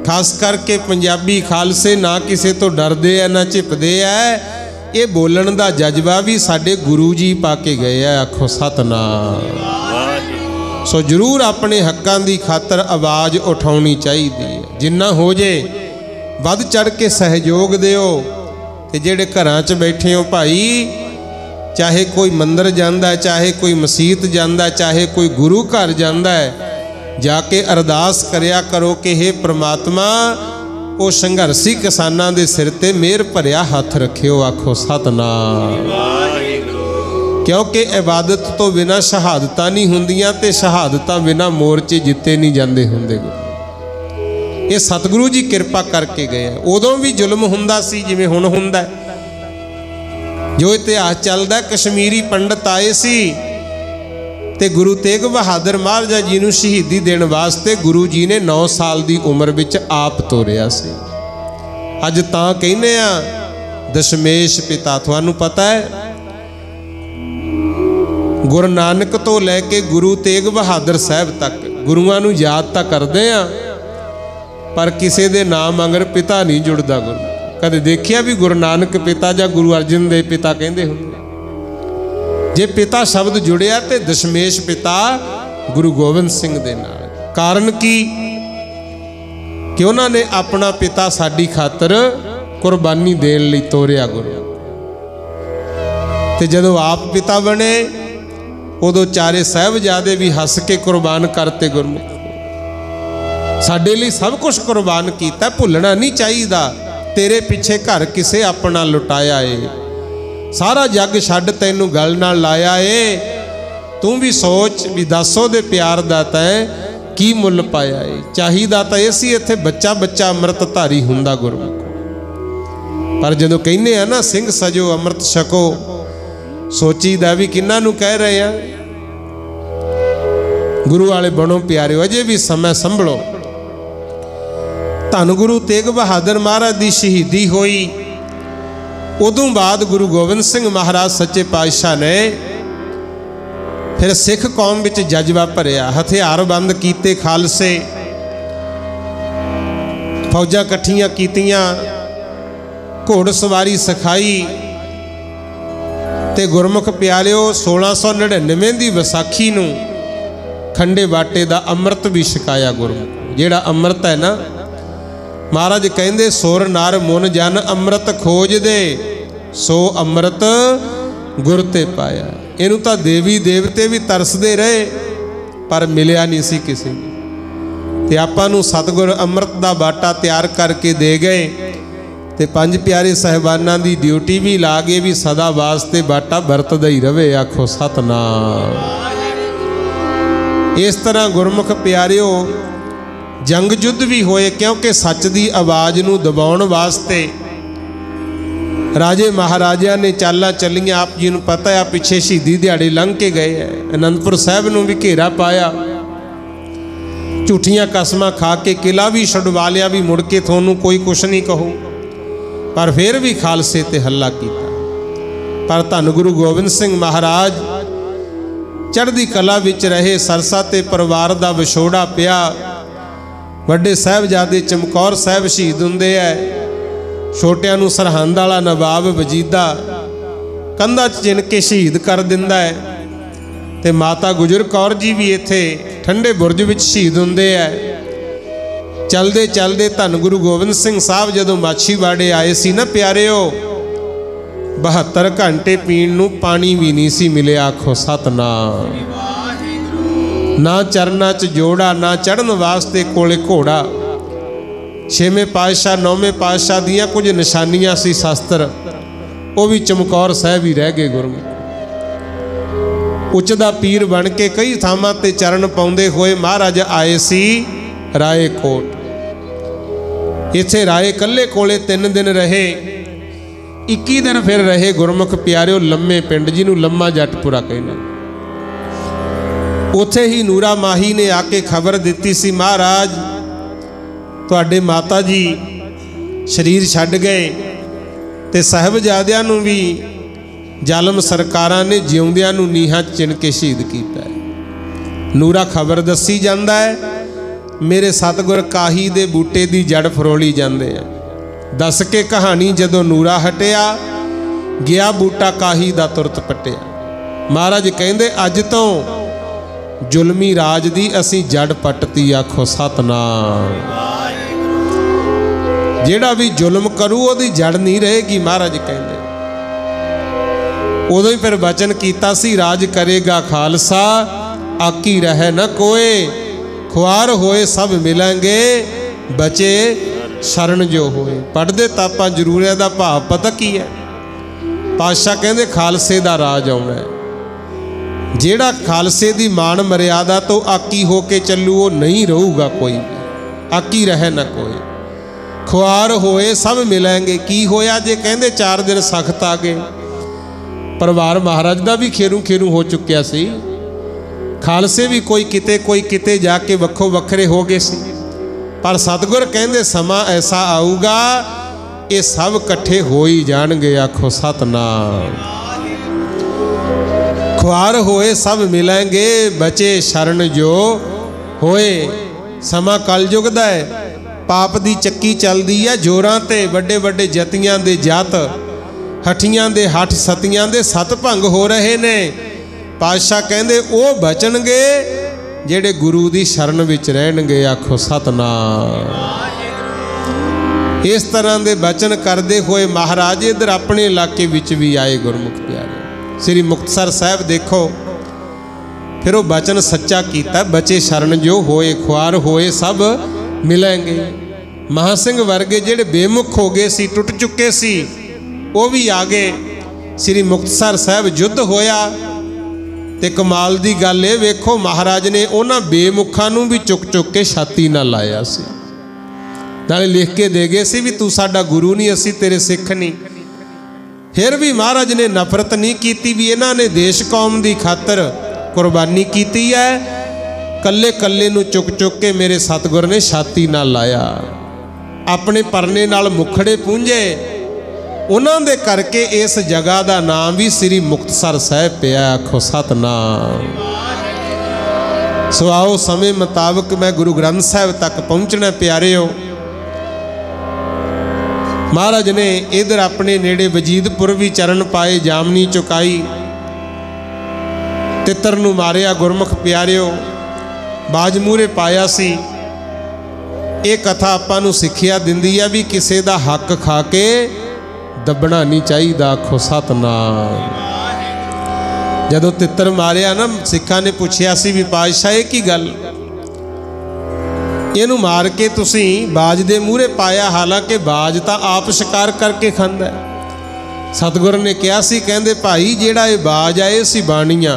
खास करके पंजाबी खालसे ना किसी तो डरदे है ना झिपदे है। ये बोलण दा जज्बा भी साडे गुरु जी पाके गए है। आखो सतनाम। सो जरूर अपने हक्कां दी खातर आवाज़ उठाउणी चाहिए। जिन्ना हो जे वध चढ़ के सहयोग दिओ। ते जेड़े घरां च बैठे हो भाई, चाहे कोई मंदिर जांदा है, चाहे कोई मसीत जांदा है, चाहे कोई गुरु घर जांदा है, जाके अरदास करया करो कि हे परमात्मा वो संघर्षी किसानां दे सिर ते मेहर भरिया हथ रखियो। आखो सतनाम। क्योंकि इबादत तो बिना शहादतां नहीं हुंदियां ते शहादतां बिना मोर्चे जिते नहीं जाते हुंदे। ये सतगुरु जी किरपा करके गए। उदों भी जुल्म हुंदा सी जिवें हुण हुंदा। जो इतिहास चलदा, कश्मीरी पंडित आए सी ते गुरु तेग बहादुर महाराज जी नूं शहीदी देण वास्ते गुरु जी ने 9 साल दी उम्र विच आप तोरिया सी। अज तां कहने आ दशमेश पिता। तुहानूं पता है गुरु नानक तो लैके गुरु तेग बहादुर साहब तक गुरुआं नूं याद तां करदे आ, पर किसी दे नाम अगर पिता नहीं जुड़दा। गुरु कदे देखिया भी गुरु नानक पिता जां गुरु अर्जन देव पिता कहंदे हुंदे? जे पिता शब्द जुड़िया तो दशमेश पिता गुरु गोबिंद सिंह दे नाल। कारण कि उन्होंने अपना पिता साडी खातर कुर्बानी देण लई तोरिया गुरु। ते जदों आप पिता बने उदों चारे साहिबजादे भी हस के कुर्बान करते। गुरमुख साडे लई सब कुछ कुर्बान कीता, भुलना नहीं चाहिए। तेरे पीछे घर किसे अपना लुटाया है, सारा जग छड्ड तैनू गल नाल लाया है। तू भी सोच भी दसो दे प्यार दा तैं की मुल पाया है। चाहिदा तां इह सी इत्थे बच्चा बच्चा अमृतधारी हुंदा गुरमुख। पर जदों कहने आ ना सिंह सजो अमृत छको, सोचीदा भी किन्हां नूं कह रहे हैं। गुरु वाले बनो प्यारे, अजे भी समय संभलो। धन गुरु तेग बहादुर महाराज की शहीदी हुई, उदों बाद गुरु गोबिंद सिंह महाराज सच्चे पातशाह ने फिर सिख कौम विच जज्बा भरिया। हथियार बंद कीते खालसे, फौजां इकट्ठियां कीतियां, घोड़सवारी सिखाई। ते गुरमुख प्यारिओ 1699 की विसाखी नूं खंडे बाटे दा अमृत भी छकाया गुरमुख। जिहड़ा अमृत है ना, महाराज कहंदे सुर नर मुन जन अमृत खोज दे, सो अमृत गुर ते पाया। इनू तां देवी देवते भी तरसदे रहे पर मिलिया नहीं सी किसी नूं। ते आपां नूं सतगुर अमृत दा बाटा तैयार करके दे गए। ते पंज प्यारे साहिबानां दी ड्यूटी भी ला गए भी सदा वास्ते बाटा वरतदा ही रहे। आखो सतनाम। इस तरह गुरमुख प्यारिओ जंग युद्ध भी होए, क्योंकि सच की आवाज़ नूं दबाउण वास्ते राजे महाराजा ने चालां चलियां। आप जी नूं पता है पिछे शहीदी दिहाड़े लंघ के गए है। आनंदपुर साहिब नूं भी घेरा पाया, झूठियां कसमां खा के किला भी छुड़वा लिया भी मुड़ के थोनू कोई कुछ नहीं कहो, पर फिर भी खालसे ते हल्ला किया। पर धन गुरु गोबिंद सिंह महाराज चढ़दी कला विच रहे। सरसा ते परिवार दा विछोड़ा पिया। वड्डे साहिबजादे चमकौर साहिब शहीद हुंदे है, छोटियां नूं सरहंद वाला नवाब वजीदा कंधा च जिन के शहीद कर दिंदा है। ते माता गुजर कौर जी भी इत्थे ठंडे बुरज विच शहीद हुंदे है। चलदे चलदे धन गुरु गोबिंद सिंह साहब जदों माछीवाड़े आए सी ना प्यारिओ, 72 घंटे पीण नूं पानी भी नहीं सी मिले। आखो सतनाम। ना चरना च जोड़ा, ना चढ़न वास्ते कोले घोड़ा। 6वें पातशाह 9वें पातशाह दियां कुछ निशानियां सी शास्त्र, वो भी चमकौर साहब ही रह गए। गुरमुख उचदा पीर बन के कई थावां ते चरण पाउंदे होए महाराज आए सी रायकोट। इत्थे राय कल्ले कोले 3 दिन रहे, 21 दिन फिर रहे। गुरमुख प्यारिओ लम्मे पिंड, जिन्हों लम्मा जटपुरा कहना। उत्थे ही नूरा माही ने आके खबर दिती सी महाराज तुहाडे माता जी शरीर छड्ड गए ते साहिबजादियां नूं भी जालम सरकारां ने जिउंदियां नूं नीहां चिन के शहीद कीता है। नूरा खबर दसी जांदा है, मेरे सतगुर काही दे बूटे दी जड़ फरोली जांदे आ। दस के कहानी जदों नूरा हटिया गया बूटा काही दा तुरत पटिया। महाराज कहंदे अज तो जुलमी राज दी असीं जड़ पटती। आखो सतनाम। जेड़ा भी जुल्म करू ओदी जड़ नहीं रहेगी। महाराज कहंदे उदों ही फिर वचन कीता सी राज करेगा खालसा आकी रहे न कोए। खुआर होए सब मिलेंगे बचे शरण जो होए। पढ़दे तां आपां जरूर इहदा भाव पता की है। पातशाह कहंदे खालसे दा राज आउणा है। जेड़ा खालसे दी मान मर्यादा तो आकी हो के चलू वो नहीं रहूगा कोई भी। आकी रहे न कोई। खुआर होए सब मिलेंगे। की होया जे कहंदे 4 दिन सख्त आ गए। परिवार महाराज दा भी खेरू खेरू हो चुकिया सी। खालसे भी कोई किते जाके वक्खो वखरे हो गए सी। पर सतगुर कहंदे समा ऐसा आऊगा ये सब कट्ठे हो ही जाणगे। आखो सतनाम। खुआर होए सब मिलेंगे बचे शरण जो होए। समा कलयुग दा है। पाप दी चक्की चलदी है जोरां ते। वड्डे वड्डे जतियां दे जत, हठियां दे हठ, सतियां दे सत भंग हो रहे ने। पातशाह कहंदे ओ बचणगे जेड़े गुरु दी शरण विच रहणगे। आखो सतनाम। इस तरह दे बचन करदे होए महाराज इधर अपने इलाके विच भी आए। गुरमुख प्यारे श्री मुक्तसर साहब देखो फिर वो बचन सच्चा कीता। बचे शरण जो होए खुआर होए सब मिलेंगे। महासिंह वर्गे जेड़े बेमुख हो गए सी, टुट चुके सी, वो भी आ गए। श्री मुक्तसर साहब युद्ध होया ते कमाल दी गल ये वेखो महाराज ने उन्हां बेमुखां नूं भी चुक चुक के छाती नाल लाया सी। नाले लिख के दे गए सी भी तू साडा गुरु नहीं, असीं तेरे सिख नहीं। फिर भी महाराज ने नफरत नहीं की भी इन्हां ने देश कौम दी खातर कुर्बानी की है। कल्ले कल्ले नूं चुक चुक के मेरे सतगुर ने छाती नाल लाया। अपने परने नाल मुखड़े पूंजे। उन्हां दे करके इस जगह का नाम भी श्री मुक्तसर साहिब पिया। आखो सतनाम। सो आओ समय मुताबक मैं गुरु ग्रंथ साहिब तक पहुँचना प्यारे हो। महाराज ने इधर अपने नेड़े वजीदपुर भी चरण पाए, जामनी चुकाई, तितर नूं मारिया। गुरमुख प्यारिओ बाज मूरे पाया सी। ये कथा आपां नूं सिੱਖਿਆ दिंदी है भी किसी का हक खा के दबना नहीं चाहिए। आखो सतनाम। जदों तितर मारिया ना सिखा ने पूछया सी भी पातशाह ये की गल, इनू मार के तुसी बाज दे मूहरे पाया, हालांकि बाज तो आप शिकार करके खांदा है। सतगुर ने कहा सी कहंदे भाई जेड़ा ये बाज है ये सी बाणीआ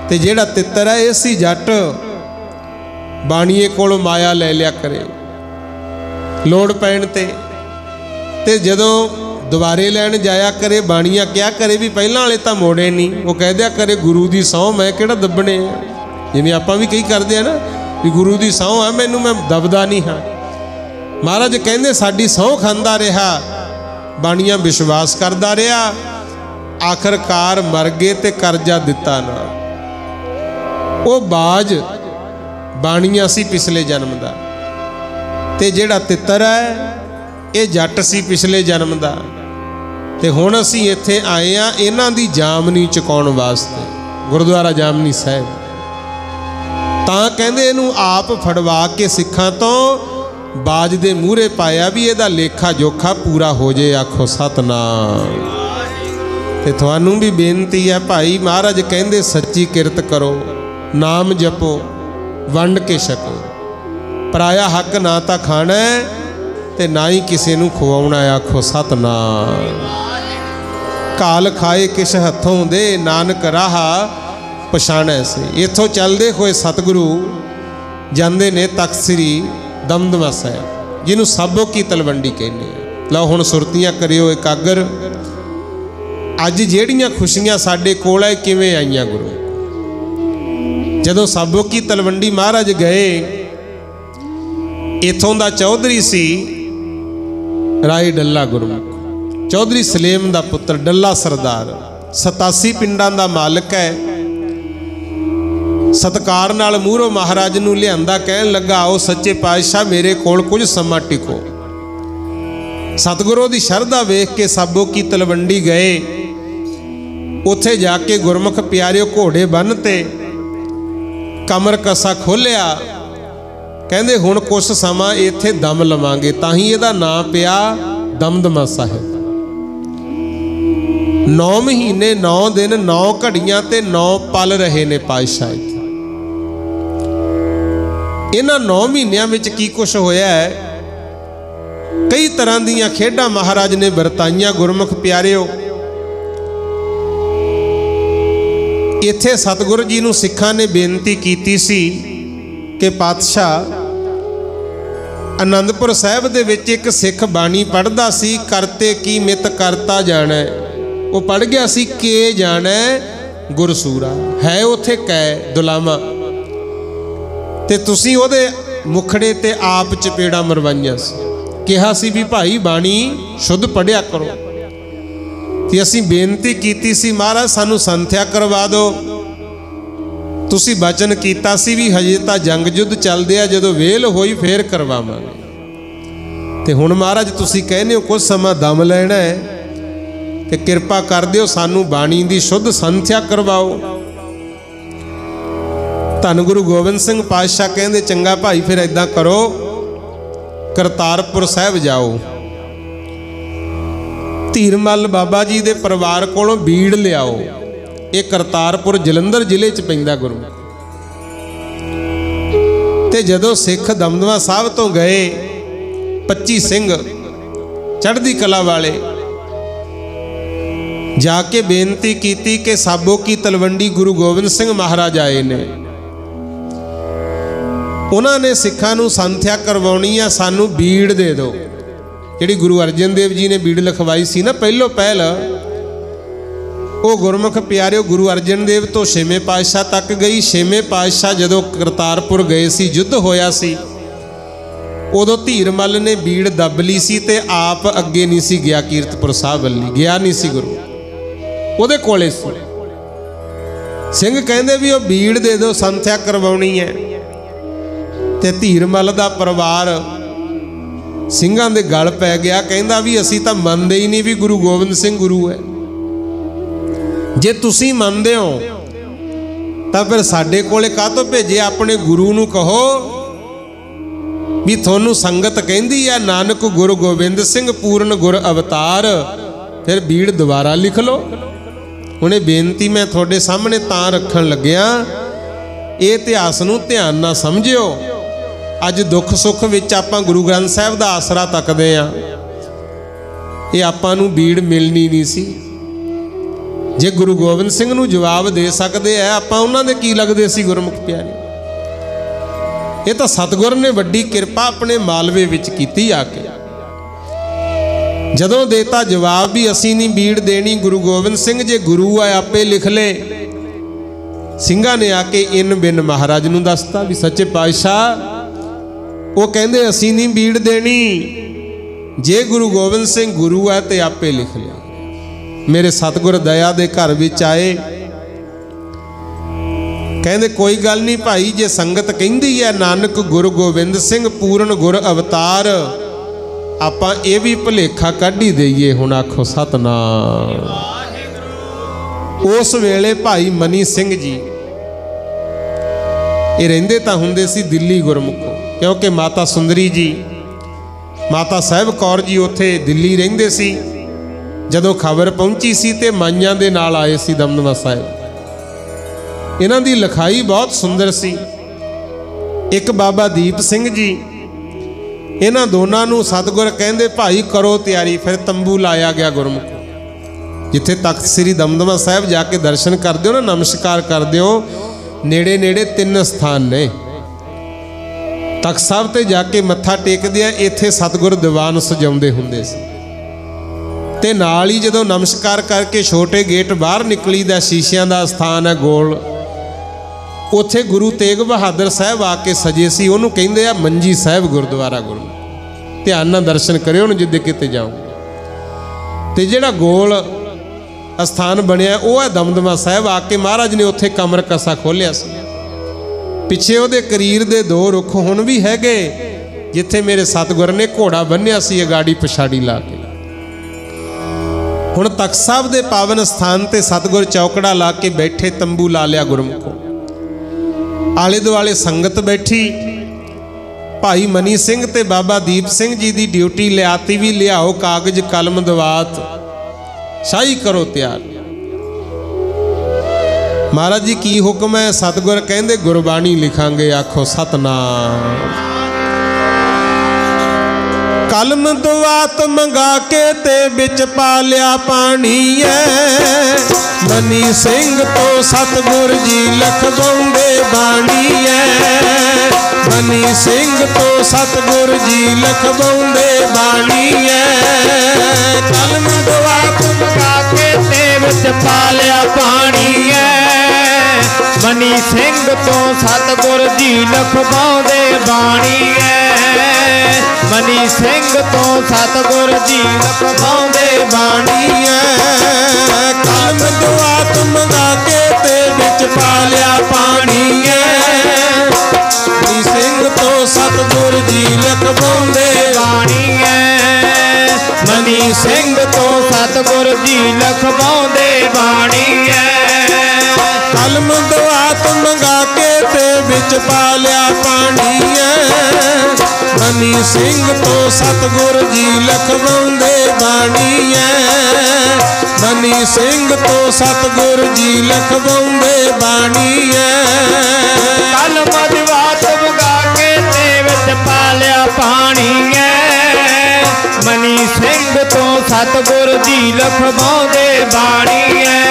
ते जेड़ा तितर है ये सी जट। बाणीए कोलों माया ले लिया करे लोड़ पैण ते जदों दुबारे लैन जाया करे बाणीआ क्या करे भी पहलां वाले तो मोड़े नहीं। वो कह दिया करे गुरु की सौं मैं किहड़ा दबने, जिवें आपां भी कई करदे आ ना भी गुरु की सौं है मैनूं मैं दबदा नहीं हाँ। महाराज कहंदे साडी सौं खांदा रहा, बाणीआ विश्वास करदा रहा, आखिरकार मर गए ते करजा दिता ना। वो बाज बाणीआ सी पिछले जन्म दा ते जेड़ा तितर है ये जट सी पिछले जन्म दा। ते हुण असीं इत्थे आए आ इन्हां दी जामनी चुकाउण वास्ते। गुरुद्वारा जामनी साहिब तां कहंदे इहनूं आप फड़वा के सिखां तो बाज दे मूहरे पाया भी इहदा लेखा जोखा पूरा हो जाए। आखो सतनाम। ते तुहानू भी बेनती है भाई, महाराज कहंदे सच्ची किरत करो, नाम जपो, वंड के छको, पराया हक ना तो खाना है ते ना ही किसी नू खुआउणा। आखो सतनाम। काल खाए किस हथों दे, नानक राह पछाणै से। इथों चलते हुए सतगुरु जाते ने तख्त श्री दमदमा साहिब, जिन्हों साबो की तलवंडी कहने। लो हुण सुरतियां करियो एकागर। अज जिहड़ियां खुशियां साडे कोल है किवें आईयां गुरु। जदों साबो की तलवंडी महाराज गए, इथों दा चौधरी सी राय डल्ला गुरमुख, चौधरी सलेम दा पुत्र डल्ला सरदार, 87 पिंडां दा मालिक है। सत्कार नाल मूहरों महाराज नूं लिआंदा, कहण लगा आओ सच्चे पातशाह मेरे कोल कुछ समा टिको। सतगुरू दी शरधा वेख के साबो की तलवंडी गए। उत्थे जाके गुरमुख प्यारिओ घोड़े बन्नते, कमर कसा खोलिया, कहंदे हुण कुछ समा इत्थे दम लवांगे, ताही इहदा नाम पिया दमदमा साहिब। 9 महीने 9 दिन 9 घड़ियां ते 9 पल रहे ने पातशाह। इन्हां 9 महीनों में की कुछ होया है, कई तरह दीयां खेडां महाराज ने वरताइयां। गुरमुख प्यारिओ, इत्थे सतगुरु जी नूं सिखां ने बेनती कीती सी कि पातशाह, आनंदपुर साहिब दे विच एक सिख बाणी पढ़दा सी, करते की मित करता जाना। वो पढ़ गया सी के जाना गुरसूरा है, उत्थे कै दुलामा, ते तुसीं ओहदे मुखड़े ते आप चपेड़ा मरवाइयां सी। कहा सी भी भाई बाणी शुद्ध पढ़िया करो। ते असीं बेनती कीती सी महाराज सानू संथ्या करवा दो। तुसीं वचन कीता सी भी हजे तां जंग युद्ध चलदे आ, जदों वेल होई फिर करवावांगे। ते हुण महाराज तुसीं कहने हो कुछ समा दम लैणा है, ते किरपा कर दिओ सानू बाणी दी शुद्ध संथ्या करवाओ। धन गुरु गोबिंद सिंह पातशाह कहंदे चंगा भाई फिर इदां करो, करतारपुर साहिब जाओ, धीरमल बाबा जी दे परिवार कोलों बीड़ लियाओ। ये करतारपुर जलंधर जिले च पैंदा गुरमुख। ते जदों सिख दमदमा साहब तो गए 25 सिंह चढ़दी कला वाले, जाके बेनती कीती कि साबो की तलवंडी गुरु गोबिंद सिंह महाराज आए ने, उन्होंने सिखां नूं संथ्या करवाउणी आ, सानू बीड़ दे दो। जिहड़ी गुरु अर्जन देव जी ने बीड़ लिखवाई सी ना पहलो पहल, वो गुरमुख प्यारिओ गुरु अर्जन देव तो 6वें पातशाह तक गई। 6वें पातशाह जदों करतारपुर गए सी, युद्ध होया सी, उदों धीरमल ने बीड़ दब ली सी ते आप अगे नहीं सी गया, कीरतपुर साहब वल्ली गया नहीं सी, गुरु उहदे कोले सी। सिंह कहंदे भी वो बीड़ दे दो, संथ्या करवाउणी है। ते धीरमल दा परिवार ਸਿੰਘਾਂ ਦੇ ਗਲ ਪੈ ਗਿਆ, ਕਹਿੰਦਾ ਵੀ ਅਸੀਂ ਤਾਂ ਮੰਨਦੇ ਹੀ ਨਹੀਂ ਵੀ ਗੁਰੂ ਗੋਬਿੰਦ ਸਿੰਘ ਗੁਰੂ ਹੈ। ਜੇ ਤੁਸੀਂ ਮੰਨਦੇ ਹੋ ਤਾਂ ਫਿਰ ਸਾਡੇ ਕੋਲੇ ਕਾਹਤੋਂ ਭੇਜਿਆ? ਆਪਣੇ ਗੁਰੂ ਨੂੰ ਕਹੋ ਵੀ ਤੁਹਾਨੂੰ ਸੰਗਤ ਕਹਿੰਦੀ ਆ ਨਾਨਕ ਗੁਰੂ ਗੋਬਿੰਦ ਸਿੰਘ ਪੂਰਨ ਗੁਰ ਅਵਤਾਰ, ਫਿਰ ਬੀੜ ਦੁਬਾਰਾ ਲਿਖ ਲਓ। ਹੁਣ ਇਹ ਬੇਨਤੀ ਮੈਂ ਤੁਹਾਡੇ ਸਾਹਮਣੇ ਤਾਂ ਰੱਖਣ ਲੱਗਿਆ, ਇਹ ਇਤਿਹਾਸ ਨੂੰ ਧਿਆਨ ਨਾਲ ਸਮਝਿਓ। अज दुख सुख विच आपां गुरु ग्रंथ साहिब दा आसरा तकदे आ, ये आपां नूं बीड़ मिलनी नहीं सी। जे गुरु गोबिंद सिंह नूं जवाब दे सकदे आ, आपां उन्हां दे की लगदे सी गुरमुख प्यारे। ये तां सतगुर ने वड्डी किरपा अपने मालवे विच कीती आके। जदों देता जवाब भी असीं नहीं बीड़ देनी, गुरु गोबिंद सिंह जे गुरु आ आपे लिख ले। ਸਿੰਘਾਂ ने आके इन बिन महाराज नूं दसता भी सच्चे पातशाह वो कहते असी नहीं बीड़ देनी, जे गुरु गोबिंद सिंह गुरु है तो आपे लिख लिया। मेरे सतगुर दया दे घर विच आए, कहते कोई गल नहीं भाई, जे संगत कहती है नानक गुरु गोबिंद सिंह पूर्ण गुर अवतार, आपां ये भी भुलेखा कढ ही दईए। हुण आखो सतनाम। उस वेले भाई मनी सिंह जी ये रहिंदे तां हुंदे सी दिल्ली गुरमुखो, क्योंकि माता सुंदरी जी माता साहिब कौर जी उत्थे दिल्ली रहिंदे सी। जदों खबर पहुंची सी ते माइयां दे नाल आए सी दमदमा साहिब। इन्हां दी लिखाई बहुत सुंदर सी। एक बाबा दीप सिंह जी, इन्हां दोनों नूं सतगुर कहंदे भाई करो तैयारी। फिर तंबू लाया गया गुरमुख, जिथे तख्त श्री दमदमा साहिब जाके दर्शन करते हो ना, नमस्कार करते हो, नेड़े नेड़े 3 स्थान ने। तख्त साहिब ते जाके मत्था टेकदे आ, इत्थे सतगुर दीवान सजाउंदे हुंदे सी। ते नाल ही जदों नमस्कार करके छोटे गेट बाहर निकली दा, शीशियां दा स्थान है गोल, उत्थे गुरु तेग बहादुर साहब आके सजे सी। उहनूं कहिंदे आ मंजी साहिब गुरुद्वारा। गुरु ध्यान नाल दर्शन करिओ न जिद्दे किते जाओ। ते जिहड़ा गोल स्थान बनिया वह है दमदमा साहिब। आके महाराज ने उत्थे कमर कसा खोलिया सी। पिछे उहदे करीर दे 2 रुख हुण भी हैगे, जिथे मेरे सतगुर ने घोड़ा बन्निया सी अगाड़ी पछाड़ी ला के। हुण तख्त साहिब दे पावन स्थान ते सतगुर चौकड़ा ला के बैठे, तंबू ला लिया गुरमुखों। आले दुआले संगत बैठी। भाई मनी सिंह ते बाबा दीप सिंह जी दी ड्यूटी लियाती भी, लियाओ कागज कलम दवात, शाही करो तैयार। महाराज जी की हुक्म है? सतगुर कहंदे गुरबाणी लिखांगे, आखो सतनाम। कलम दवात मंगा के ते बिच पा लिया पानी है। मनी सिंह तो सतगुर जी लखवाउंदे बाणी है। मनी सिंह तो सतगुर जी लखवाउंदे बाणी है। कलम दवात मंगा के ते बिच पा लिया पानी है। मनी सिंह तो सतगुर जी लखवाउंदे बाणी है। मनी सिंह तो सतगुर जी लखवाउंदे बाणी है। कलम दवात मंगा के ते बिच पा लिया पानी है। मनी सिंह तो सतगुर जी लखवाउंदे बाणी है। मनी सिंह तो सतगुर जी लखवाउंदे बाणी है। कलम दवात मंगा के ते बिच पा लिया पानी है। मनी सिंह तो सतगुर जी लखवाउंदे बाणी है। मनी सिंह तो सतगुर जी लखवाउंदे बाणी है। कलम दवात मंगा के ते बिच पा लिया पानी है। मनी सिंह तो सतगुर जी लखवाउंदे बाणी है।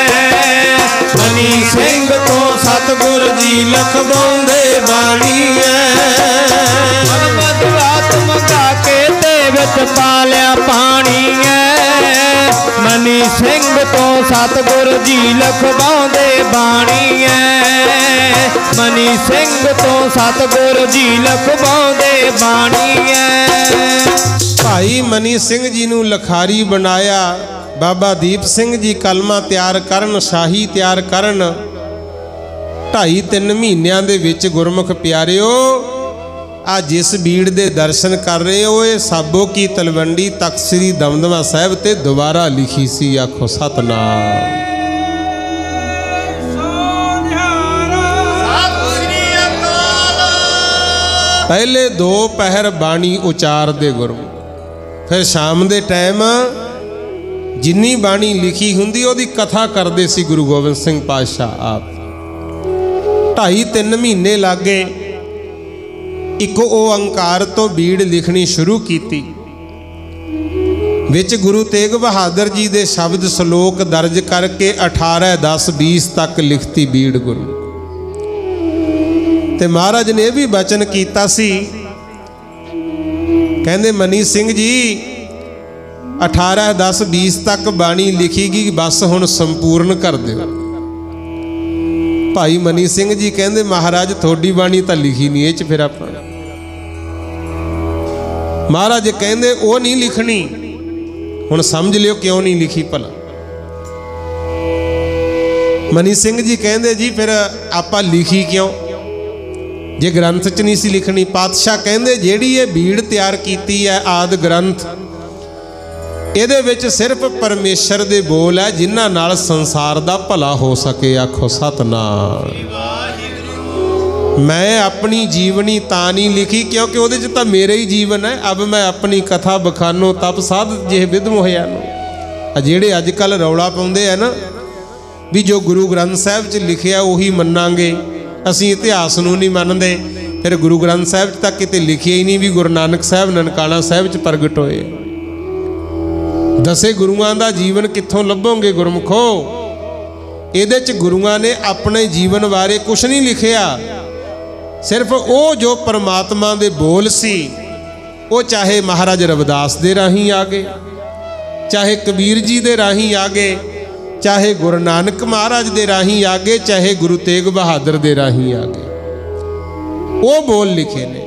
मनी सिंह तो सतगुर जी लखवाउंदे बाणी है। कलम दवात मंगा के ते बिच पा लिया पानी है। मनी सिंह तो सतगुर जी लखवाउंदे बाणी है। मनी सिंह तो सतगुर जी लखवाउंदे बाणी है। भाई मनी सिंह जी नूं लखारी बनाया। बाबा दीप सिंह जी कलमा तैयार करन, शाही तैयार करन। 2.5-3 महीनों दे विच गुरमुख प्यारिओ, आ जिस भीड़ दे दर्शन कर रहे हो, ये साबो की तलवंडी तख्त श्री दमदमा साहिब ते दोबारा लिखी सी। आखो सतनाम। पहले 2 पहर बाणी उचार दे गुरमुख, फिर शाम दे टाइम जिन्नी बाणी लिखी हुंदी ओदी कथा करते सी गुरु गोबिंद सिंह पातशाह आप। 2.5-3 महीने लागे इको ओंकार तो बीड़ लिखनी शुरू की। विच गुरु तेग बहादुर जी दे शब्द सलोक दर्ज करके 18, 10, 20 तक लिखती बीड़ गुरु। ते महाराज ने भी बचन कीता सी, कहंदे मनी सिंह जी 18, 10, 20 तक बाणी लिखीगी, बस हुण संपूर्ण कर दिओ। भाई मनी सिंह जी कहंदे महाराज थोड़ी बाणी तां लिखी नहीं, इह फिर आपां। महाराज कहंदे वो नहीं लिखनी, हुण समझ लियो क्यों नहीं लिखी भला। मनी सिंह जी कहंदे जी फिर आपां लिखी क्यों जे ग्रंथ च नहीं सी लिखनी। पातशाह कहंदे जेड़ी ये भीड़ तैयार कीती है आदि ग्रंथ, ਇਹਦੇ ਵਿੱਚ सिर्फ परमेश्वर दे बोल है जिन्हां नाल संसार दा भला हो सके। आखो सतनाम। मैं अपनी जीवनी तां नहीं लिखी क्योंकि ਉਹਦੇ ਚ ਤਾਂ मेरे ही जीवन है। अब मैं अपनी कथा बखानो तप साध जे विद मोहयानो। ਜਿਹੜੇ ਅੱਜ ਕੱल रौला पाउंदे है ना भी जो गुरु ग्रंथ साहिब च लिखिया उही मन्नांगे, असीं इतिहास नूं नहीं मनदे। फिर गुरु ग्रंथ साहिब च तां किते लिखिया ही नहीं भी गुरु नानक साहिब ननकाना साहिब च प्रगट होए। दसे गुरुआं दा जीवन कित्थों लभोगे गुरमुखो? इहदे च गुरुआं ने अपने जीवन बारे कुछ नहीं लिखिया, सिर्फ वो जो परमात्मा दे बोल सी, वो चाहे महाराज रविदास दे राही आ गए, चाहे कबीर जी दे राही आ गए, चाहे गुरु नानक महाराज दे राही आ गए, चाहे गुरु तेग बहादुर दे राही आ गए, वो बोल लिखे ने।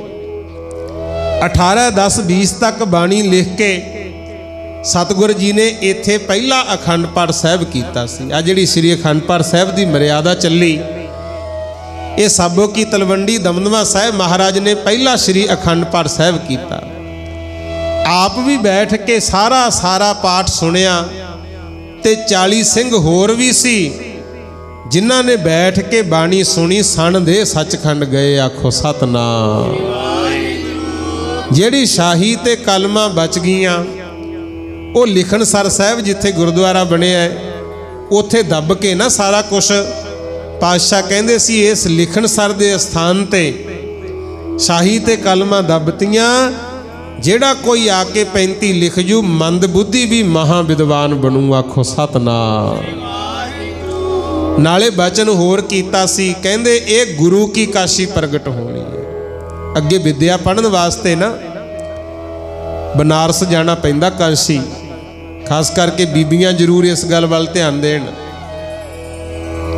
18, 10, 20 तक बाणी लिख के सतगुर जी ने इत्थे पहला अखंड पाठ साहिब कीता सी। आ जिहड़ी श्री अखंड पाठ साहिब दी मर्यादा चली, ये साबो की तलवंडी दमदमा साहिब महाराज ने पहला श्री अखंड पाठ साहिब कीता। आप भी बैठ के सारा पाठ सुनिया ते 40 सिंह होर भी सी जिन्हां ने बैठ के बाणी सुनी। सन दे सचखंड गए, आखो सतनाम। जिहड़ी शाही ते कलमा बच गईयां, वो लिखण सर साहिब जिथे गुरुद्वारा बनिया उत्थे दब के ना सारा कुछ पातशाह कहंदे सी इस लिखण सर दे स्थान ते शाही ते कलमा दबतियां, जेड़ा कोई आके 35 लिख जू मंद बुद्धि भी महा विद्वान बनू, आखो सतनाम। नाले बचन होर कीता सी, कहंदे ये गुरु की काशी प्रगट होनी है। अगे विद्या पढ़न वास्ते ना बनारस जाना पैंदा काशी, खास करके बीबियां जरूर इस गल वाल ध्यान देण।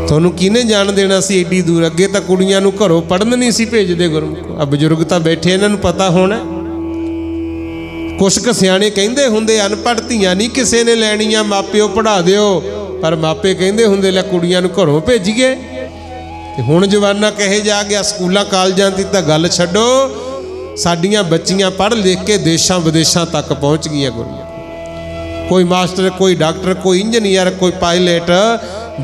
तुहानूं किहने जान देना सी एडी दूर? अगे तां कुड़ियां नूं घरों पढ़न नहीं सी भेजदे गुरमुख। आ बजुर्ग तां बैठे, इन्हां नूं पता होना। कुछ क सियाणे कहिंदे हुंदे अनपढ़ धीआं नहीं किसे ने लैणीआं, मापिओ पढ़ा दिओ। पर मापे कहिंदे हुंदे लै कुड़ियां नूं घरों भेजीए। ते हुण जमाना कहे जा गया, स्कूलां कालजां दी तां गल छड्डो, साडीआं बच्चियां पढ़ लिख के देशां विदेशां तक पहुँच गईआं गुरमुख। कोई मास्टर, कोई डॉक्टर, कोई इंजीनियर, कोई पायलट,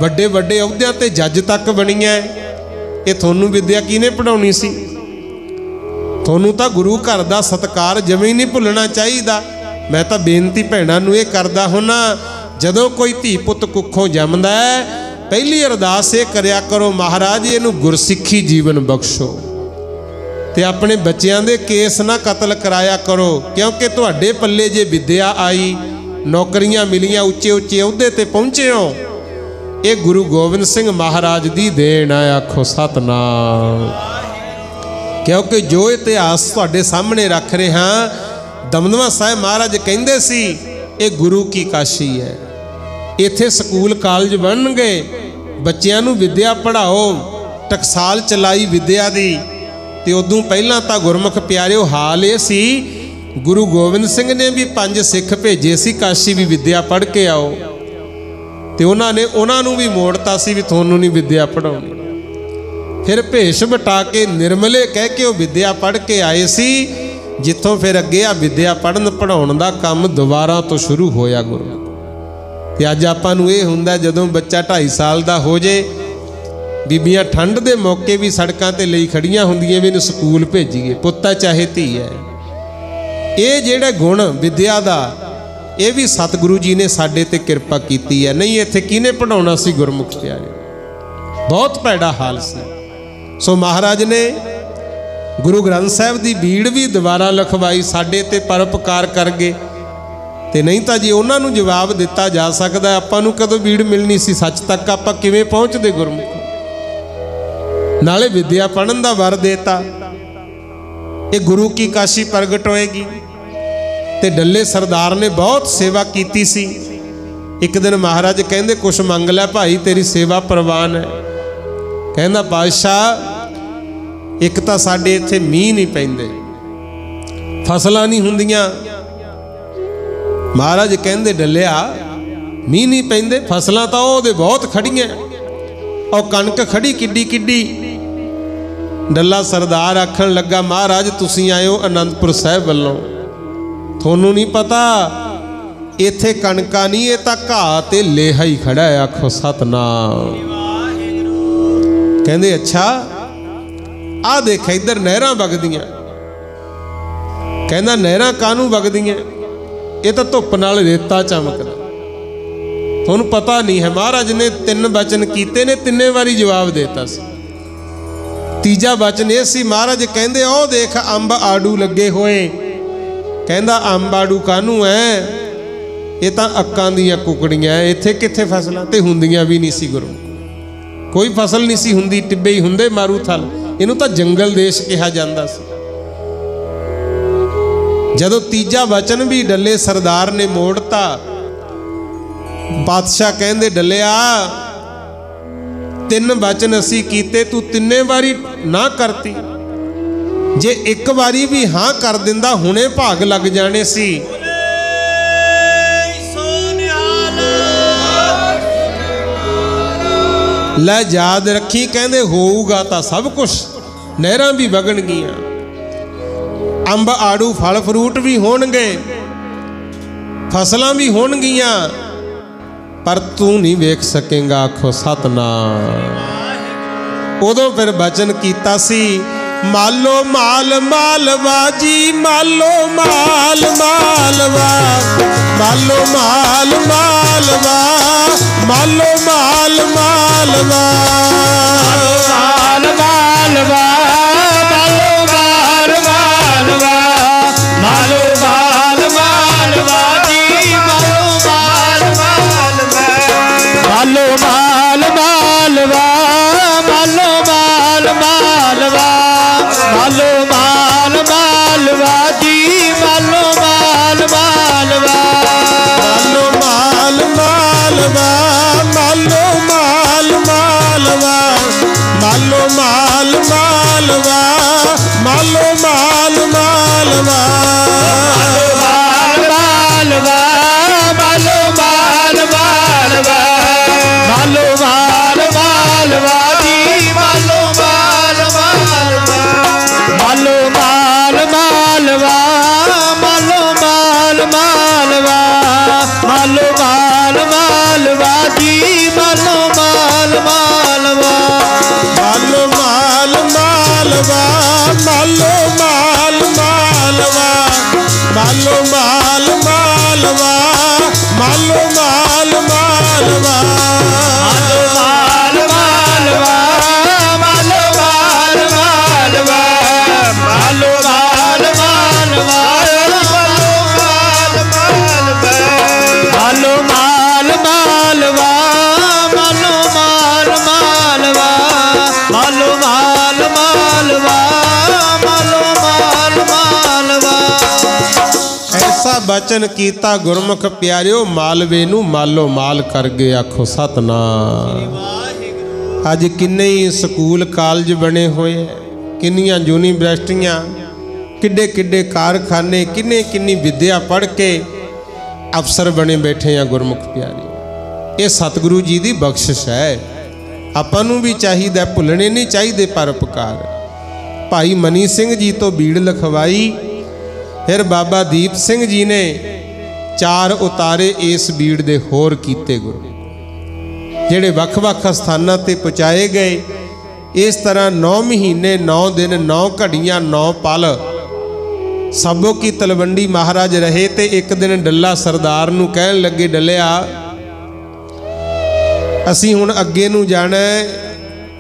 ਵੱਡੇ ਵੱਡੇ ਅਹੁਦਿਆਂ ਤੇ ਜੱਜ ਤੱਕ ਬਣੀਆਂ। ਇਹ ਤੁਹਾਨੂੰ ਵਿਦਿਆ ਕਿਹਨੇ ਪੜਾਉਣੀ ਸੀ? ਤੁਹਾਨੂੰ ਤਾਂ ਗੁਰੂ ਘਰ ਦਾ ਸਤਿਕਾਰ ਜਮੇ ਨਹੀਂ ਭੁੱਲਣਾ ਚਾਹੀਦਾ। ਮੈਂ ਤਾਂ ਬੇਨਤੀ ਭੈਣਾਂ ਨੂੰ ਇਹ ਕਰਦਾ ਹੁੰਨਾ, ਜਦੋਂ ਕੋਈ ਧੀ ਪੁੱਤ ਕੁੱਖੋਂ ਜੰਮਦਾ ਹੈ, ਪਹਿਲੀ ਅਰਦਾਸ ਇਹ ਕਰਿਆ ਕਰੋ, ਮਹਾਰਾਜ ਇਹਨੂੰ ਗੁਰਸਿੱਖੀ ਜੀਵਨ ਬਖਸ਼ੋ ਤੇ ਆਪਣੇ ਬੱਚਿਆਂ ਦੇ ਕੇਸ ਨਾ ਕਤਲ ਕਰਾਇਆ ਕਰੋ। ਕਿਉਂਕਿ ਤੁਹਾਡੇ ਪੱਲੇ ਜੇ ਵਿਦਿਆ ਆਈ, ਨੌਕਰੀਆਂ ਮਿਲੀਆਂ, ਉੱਚੇ ਉੱਚੇ ਅਹੁਦੇ ਤੇ ਪਹੁੰਚੇ ਹੋ, ये गुरु गोबिंद सिंह महाराज दी देन है, आखो सतनाम। क्योंकि जो इतिहास तुहाडे सामने रख रहे हाँ, दमदमा साहिब महाराज कहंदे सी ये गुरु की काशी है। इत्थे स्कूल कॉलेज बन गए, बच्चों नूं विद्या पढ़ाओ, टकसाल चलाई विद्या दी। ते उदों पहलां तां गुरमुख प्यारिओ हाल ये सी, गुरु गोबिंद सिंह ने भी 5 सिख भेजे सी काशी भी विद्या पढ़ के आओ। ਤੇ ਉਹਨਾਂ ਨੇ ਉਹਨਾਂ ਨੂੰ ਵੀ ਮੋੜਤਾ ਸੀ ਵੀ ਤੁਹਾਨੂੰ ਨਹੀਂ ਵਿਦਿਆ ਪੜਾਉਣੀ। ਫਿਰ ਭੇਸ਼ ਵਟਾ ਕੇ ਨਿਰਮਲੇ ਕਹਿ ਕੇ ਉਹ ਵਿਦਿਆ ਪੜ੍ਹ ਕੇ ਆਏ ਸੀ, ਜਿੱਥੋਂ ਫਿਰ ਅੱਗੇ ਆ ਵਿਦਿਆ ਪੜ੍ਹਨ ਪੜਾਉਣ ਦਾ ਕੰਮ ਦੁਬਾਰਾ ਤੋਂ ਸ਼ੁਰੂ ਹੋਇਆ ਗੁਰੂ। ਤੇ ਅੱਜ ਆਪਾਂ ਨੂੰ ਇਹ ਹੁੰਦਾ ਜਦੋਂ ਬੱਚਾ 2.5 ਸਾਲ ਦਾ ਹੋ ਜੇ, ਬੀਬੀਆਂ ਠੰਡ ਦੇ ਮੌਕੇ ਵੀ ਸੜਕਾਂ ਤੇ ਲਈ ਖੜੀਆਂ ਹੁੰਦੀਆਂ ਵੀ ਇਹਨੂੰ ਸਕੂਲ ਭੇਜੀਏ, ਪੁੱਤਾ ਚਾਹੇ ਧੀ ਹੈ। ਇਹ ਜਿਹੜਾ ਗੁਣ ਵਿਦਿਆ ਦਾ, ਇਹ ਵੀ ਸਤਿਗੁਰੂ ਜੀ ਨੇ ਸਾਡੇ ਤੇ ਕਿਰਪਾ ਕੀਤੀ ਹੈ। ਨਹੀਂ ਇੱਥੇ ਕਿਹਨੇ ਪੜਾਉਣਾ ਸੀ ਗੁਰਮੁਖ ਪਿਆਰੇ? ਬਹੁਤ ਭੈੜਾ ਹਾਲ ਸੀ। ਸੋ ਮਹਾਰਾਜ ਨੇ ਗੁਰੂ ਗ੍ਰੰਥ ਸਾਹਿਬ ਦੀ ਬੀੜ ਵੀ ਦੁਬਾਰਾ ਲਿਖਵਾਈ, ਸਾਡੇ ਤੇ ਪਰਉਪਕਾਰ ਕਰ ਗਏ। ਤੇ ਨਹੀਂ ਤਾਂ ਜੇ ਉਹਨਾਂ ਨੂੰ ਜਵਾਬ ਦਿੱਤਾ ਜਾ ਸਕਦਾ, ਆਪਾਂ ਨੂੰ ਕਦੋਂ ਬੀੜ ਮਿਲਣੀ ਸੀ? ਸੱਚ ਤੱਕ ਆਪਾਂ ਕਿਵੇਂ ਪਹੁੰਚਦੇ ਗੁਰਮੁਖ? ਨਾਲੇ ਵਿਦਿਆ ਪੜ੍ਹਨ ਦਾ ਵਰ ਦੇਤਾ, ਇਹ ਗੁਰੂ ਕੀ ਕਾਸ਼ੀ ਪ੍ਰਗਟ ਹੋਏਗੀ। ਤੇ ਡੱਲੇ ਸਰਦਾਰ ਨੇ ਬਹੁਤ ਸੇਵਾ ਕੀਤੀ ਸੀ। ਇੱਕ ਦਿਨ ਮਹਾਰਾਜ ਕਹਿੰਦੇ ਕੁਛ ਮੰਗ ਲੈ ਭਾਈ, ਤੇਰੀ ਸੇਵਾ ਪ੍ਰਵਾਨ ਹੈ। ਕਹਿੰਦਾ ਬਾਦਸ਼ਾਹ, ਇੱਕ ਤਾਂ ਸਾਡੇ ਇੱਥੇ ਮੀਂਹ ਨਹੀਂ ਪੈਂਦੇ, ਫਸਲਾਂ ਨਹੀਂ ਹੁੰਦੀਆਂ। ਮਹਾਰਾਜ ਕਹਿੰਦੇ ਡੱਲਿਆ, ਮੀਂਹ ਨਹੀਂ ਪੈਂਦੇ, ਫਸਲਾਂ ਤਾਂ ਉਹਦੇ ਬਹੁਤ ਖੜੀਆਂ, ਉਹ ਕਣਕ ਖੜੀ ਕਿੱਡੀ ਕਿੱਡੀ। ਡੱਲਾ ਸਰਦਾਰ ਆਖਣ ਲੱਗਾ, ਮਹਾਰਾਜ ਤੁਸੀਂ ਆਏ ਹੋ ਅਨੰਦਪੁਰ ਸਾਹਿਬ ਵੱਲੋਂ, ਤੁਹਾਨੂੰ ਨਹੀਂ ਪਤਾ ਇੱਥੇ ਕਣਕਾਂ ਨਹੀਂ, ਇਹ ਤਾਂ ਘਾਹ ਤੇ ਲੇਹਾ ਹੀ ਖੜਾ ਹੈ। ਆਖੋ ਸਤਨਾਮ। ਕਹਿੰਦੇ ਅੱਛਾ, ਆਹ ਦੇਖ ਇੱਧਰ ਨਹਿਰਾਂ ਵਗਦੀਆਂ। ਕਹਿੰਦਾ ਨਹਿਰਾਂ ਕਾਹਨੂੰ ਵਗਦੀਆਂ? ਇਹ ਤਾਂ ਧੁੱਪ ਨਾਲ ਰੇਤਾ ਚਮਕਦਾ। ਹੁਣ ਪਤਾ नहीं है। महाराज ने 3 वचन कीते ने, 3 बारी जवाब देता सी। तीजा वचन ये सी, महाराज कहंदे ओ देख अंब आड़ू लगे होए। कहंदा अंब आड़ू कानू है, ये तो अक्कां दियां कुकड़ियां, इत्थे कित्थे फसलां ते हुंदियां भी नहीं सी गुरु। कोई फसल नहीं सी हुंदी, टिब्बे ही हुंदे मारूथल। इनू तां जंगल देश कहा जांदा सी। जदों तीजा वचन भी डल्ले सरदार ने मोड़ता, बादशाह कहंदे डल्लिया 3 वचन असी कीते, तू 3 बारी ना करती। जे 1 बारी भी हाँ कर दिंदा हुणे भाग लग जाने सी। लै याद रखी, कहंदे होऊगा तां सब कुछ, नहरां भी वगणगियां, अंब आड़ू फल फ्रूट भी होणगे, फसलां भी होणगियां, पर तू नहीं वेख सकेगा। आखो सतनाम। उदों फिर वचन कीता सी, मालो माल मालवा जी, मालो माल मालवा, मालो माल मालवा, मालो माल मालवा, माल मालवा, मालो माल मालवा, मालो माल मालवा जी, मालो माल मालवा, मालो माल मालवा, मालो माल मालवा, मालो माल मालवा जी, मालो माल मालवा, मालो माल मालवा, मालो माल मालवा, मालो माल मालवा, मालो माल मालवा, मालो माल मालवा, मालो माल मालवा, मालो माल मालवा जी, मालो माल मालवा, मालो माल मालवा, मालो माल मालवा, मालो माल मालवा जी, मालो माल मालवा, मालो माल मालवा, मालो माल मालवा, मालो माल मालवा, मालो माल मालवा, मालो माल मालवा, मालो माल मालवा, मालो माल मालवा, मालो माल मालवा, मालो माल मालवा, मालो माल मालवा, मालो माल मालवा। ऐसा वचन कीता गुरमुख प्यारियो, मालवे नू मालो माल कर गए। आखो सतनाम। अज किन्ने ही स्कूल कालज बने हुए, किन्नियां यूनीवर्सिटियां, किड्डे किड्डे कारखाने, किन्ने किन्नी विद्या पढ़ के अफसर बने बैठे हैं गुरमुख प्यारे। ये सतगुरु जी की बख्शिश है। आपां नूं भी चाहिए, भुलने नहीं चाहिए परोपकार। भाई मनी सिंह जी तो बीड़ लिखवाई, फिर बाबा दीप सिंह जी ने 4 उतारे इस बीड़ दे होर कीते गुरु, जिहड़े वख-वख स्थानां ते पहुँचाए गए। इस तरह 9 महीने 9 दिन 9 घड़ियां 9 पल सबो की तलवंडी महाराज रहे। ते एक दिन डल्ला सरदार नूं कहन लगे, डलिया असी हुण अगे नूं जाना है,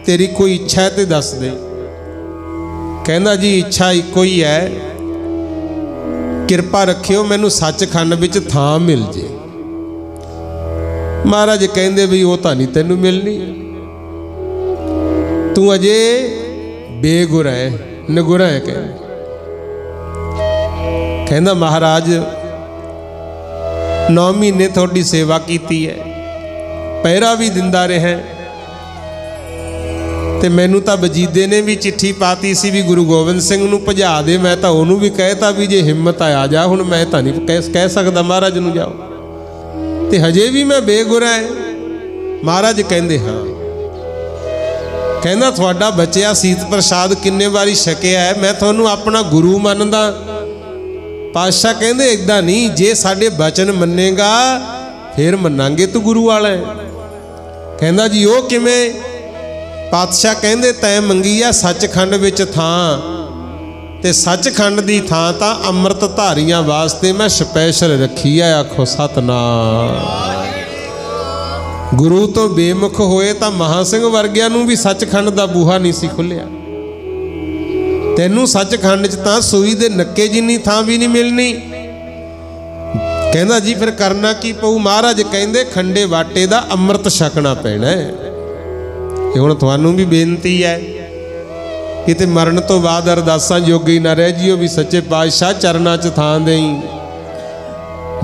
तेरी कोई इच्छा है तो दस दे। कहंदा जी इच्छा इको ही है, किरपा रखियो मैनू सचखंड विच थां मिल जे। महाराज कहंदे भी वो तां नहीं तैनू मिलनी, तू अजे बेगुरा है, नगुरा है। कहंदा महाराज 9 महीने थोड़ी सेवा की है, पहरा भी दिंदा रहा, ते मैनू तो वजीदे ने भी चिट्ठी पाती सी भी गुरु गोबिंद सिंह नूं भजा दे। मैं तो उन्होंने भी कहता भी जे हिम्मत आ जा, हुण मैं तो नहीं कह सकता महाराज नूं जाओ, ते हजे भी मैं बेगुरा है। महाराज कहंदे हाँ। कहंदा तुहाडा बचिया सीत प्रसाद किन्ने वारी छकिया है, मैं तुहानूं अपना गुरु मनदा। पातशाह कहंदे इदां नहीं, जे साडे बचन मन्नेगा फिर मनांगे तू गुरु वाला है। कहंदा जी वो किवें? पातशाह कहंदे तैं मंगी आ सचखंड विच थां, ते सचखंड दी थां तां अमृत धारियां वास्ते मैं स्पैशल रखी है। आखो सतनाम। गुरु तो बेमुख होए तां महा सिंह वर्गिਆਂ ਨੂੰ भी सचखंड ਦਾ ਬੂਹਾ नहीं सी खुलिया। तैनू सचखंड च तां सूई दे नक्के जिन्नी थां भी नहीं मिलनी। कहंदा जी फिर करना की पऊ। महाराज कहंदे खंडे वाटे दा अमृत छकना पैना है। हुण तुहानू भी बेनती है किते मरण तो बाद अरदासां जोगी ना रह जियो भी सच्चे पातशाह चरना च थां देई।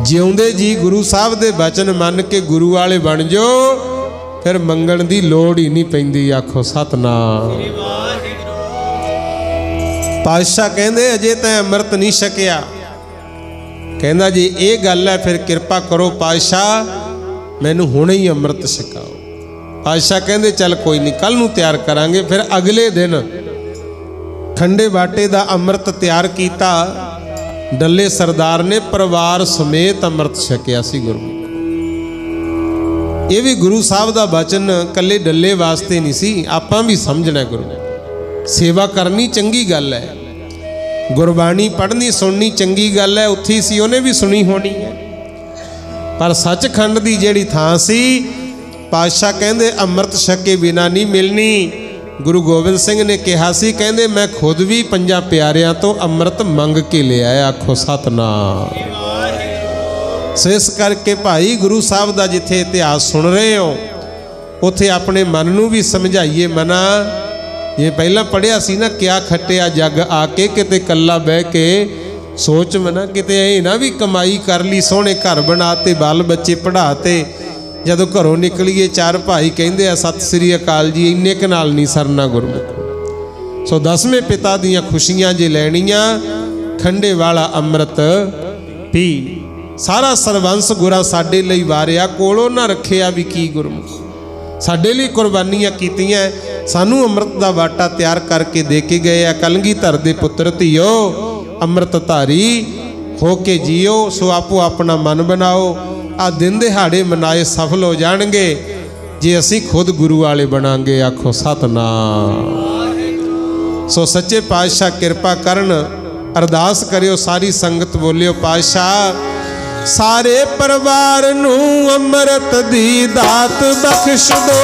जिउंदे जी गुरु साहब दे बचन मन के गुरु वाले बन जो, फिर मंगण दी लोड़ ही नहीं पैंदी। आखो सतनाम। पातशाह कहंदे अजे तैं अमृत नहीं छकिया। कहंदा जी ये गल है फिर किरपा करो पातशाह मैनू हुणे ही अमृत छकाओ। पातशाह कहंदे चल कोई नहीं कल नूं तैयार करांगे। फिर अगले दिन खंडे बाटे दा अमृत तैयार कीता। डल्ले सरदार ने परिवार समेत अमृत छकिया सी गुरु। ये भी गुरु साहब दा वचन कल्ले डल्ले वास्ते नहीं सी, आपां भी समझना। गुरु सेवा करनी चंगी गल है, गुरबाणी पढ़नी सुननी चंगी गल है। उत्थे सी उन्हें भी सुनी होनी है। पर सचखंड दी जेड़ी थां सी पातशाह कहंदे अमृत छके बिना नहीं मिलनी। गुरु गोबिंद सिंह ने कहा सी कहंदे मैं खुद भी 5 प्यारियां तो अमृत मंग के ले आया। आखो सतनाम। सो इस करके भाई गुरु साहब का जिथे इतिहास सुन रहे हो उथे अपने मन नूं भी समझाइए। मना ये पहला पढ़िया सी ना क्या खटिया जग आके, किते कल्ला बह के सोच मना किते ऐ ना भी कमाई कर ली, सोहने घर बनाते, बाल बच्चे पढ़ाते। जदों घरों निकलीए 4 भाई कहंदे आ सत श्री अकाल जी, इन्ने क नाल नहीं सरना गुरमुख। सो 10वें पिता दियां खुशियां जे लैणियां खंडे वाला अमृत पी। सारा सरबंस गुरा साडे लई वारिया, कोलों ना रखिया भी की गुरमुख। साडे लई कुर्बानियां कीतियां, सानू अमृत दा वाटा तैयार करके दे के गए आ। कलगीधर दे पुत्र धीओ अमृत धारी हो के जियो। सो आपो अपना मन बनाओ। आ दिन दिहाड़े मनाए सफल हो जाएंगे जे असी खुद गुरु वाले बनांगे। आखो सतनाम। सो सच्चे पातशाह किरपा करन। अरदास करियो सारी संगत बोलियो पातशाह सारे परिवार नू अमृत दी दात बख्श दो।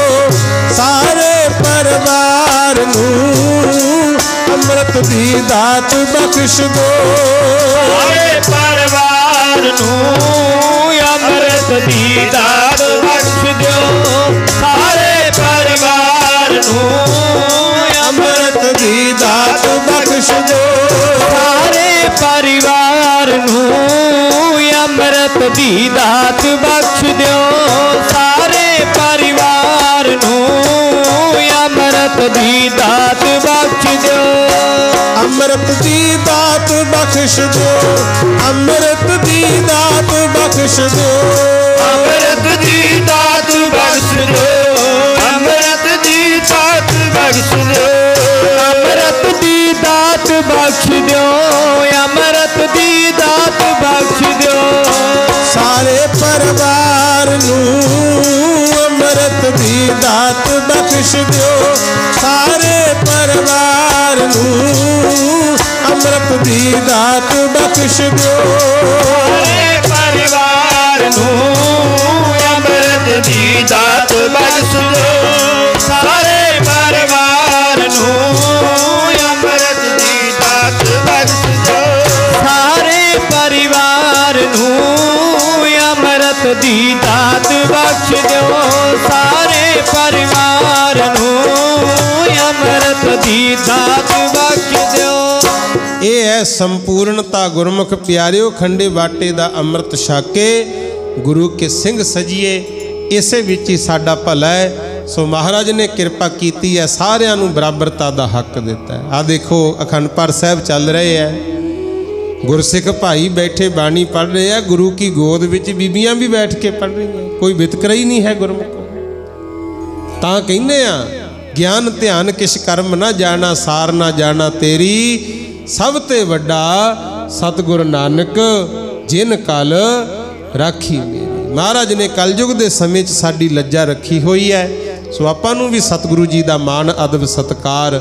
सारे परिवार नू अमृत दी दात बख्श दो। सारे परिवार नू अमृत दी दात बख्श दो। सारे परिवार नू अमृत दी दात बख्श दो। सारे परिवार नू अमृत दी दात बख्श दो। सारे परिवार नू अमृत दी दात बख्श दो। अमृत दी दात बख्श दो। अमृत दी दात बख्श दो। अमृत दी दात बख्श दो। अमृत दी दात बख्श दो। अमृत दी दात बख्श दो। अमृत दी दात बख्श दो। सारे परिवार नू अमृत दी दात बख्श दो। सारे परिवार नू अमृत दी दात बख्श दो। सारे परिवार नू अमृत दी दात बख्श दो। सारे परिवार नू अमृत दी दात बख्श दो। सारे परिवार नू अमृत दी दात बख्श दो। सारे परिवार नू अमृत दी दात बख्श दो। ये है संपूर्णता गुरमुख प्यारिओ। खंडे बाटे दा अमृत छाके गुरु के सिंह सजिए। इसे विच ही साडा भला है। सो महाराज ने किरपा कीती है, सारियां नूं बराबरता दा हक दिता है। आ देखो अखंड पाठ साहब चल रहे हैं, गुरसिख भाई बैठे बाणी पढ़ रहे हैं। गुरु की गोद विच बीबियां भी बैठ के पढ़ रही हैं। कोई वितकरा ही नहीं है गुरमुख। तां कहंदे आ ज्ञान ध्यान किश कर्म ना जाना, सार ना जाना तेरी सब ते वड्डा सतगुर नानक जिन कल राखी मेरी। महाराज ने कलयुग के समय साडी लज्जा रखी हुई है। सो आपां नूं भी सतगुरु जी का मान अदब सत्कार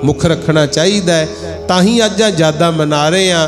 मुख रखना चाहिए। ताही अज यादा मना रहे हैं।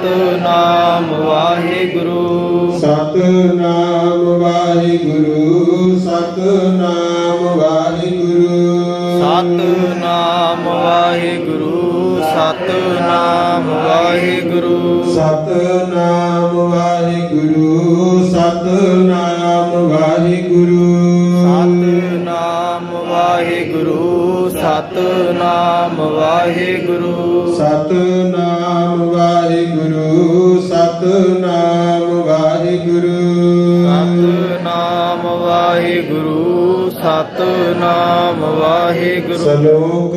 सतनाम वाहिगुरु सतनाम वाहिगुरु सतनाम वाहिगुरु सतनाम वाहिगुरु सतनाम वाहिगुरु सतनाम वाहिगुरु सतनाम वाहिगुरु सतनाम वाहिगुरु सतनाम वाहिगुरु सतनाम वाहिगुरु सतनाम वाहिगुरु सतनाम वाहिगुरु सतनाम वाहिगुरु। श्लोक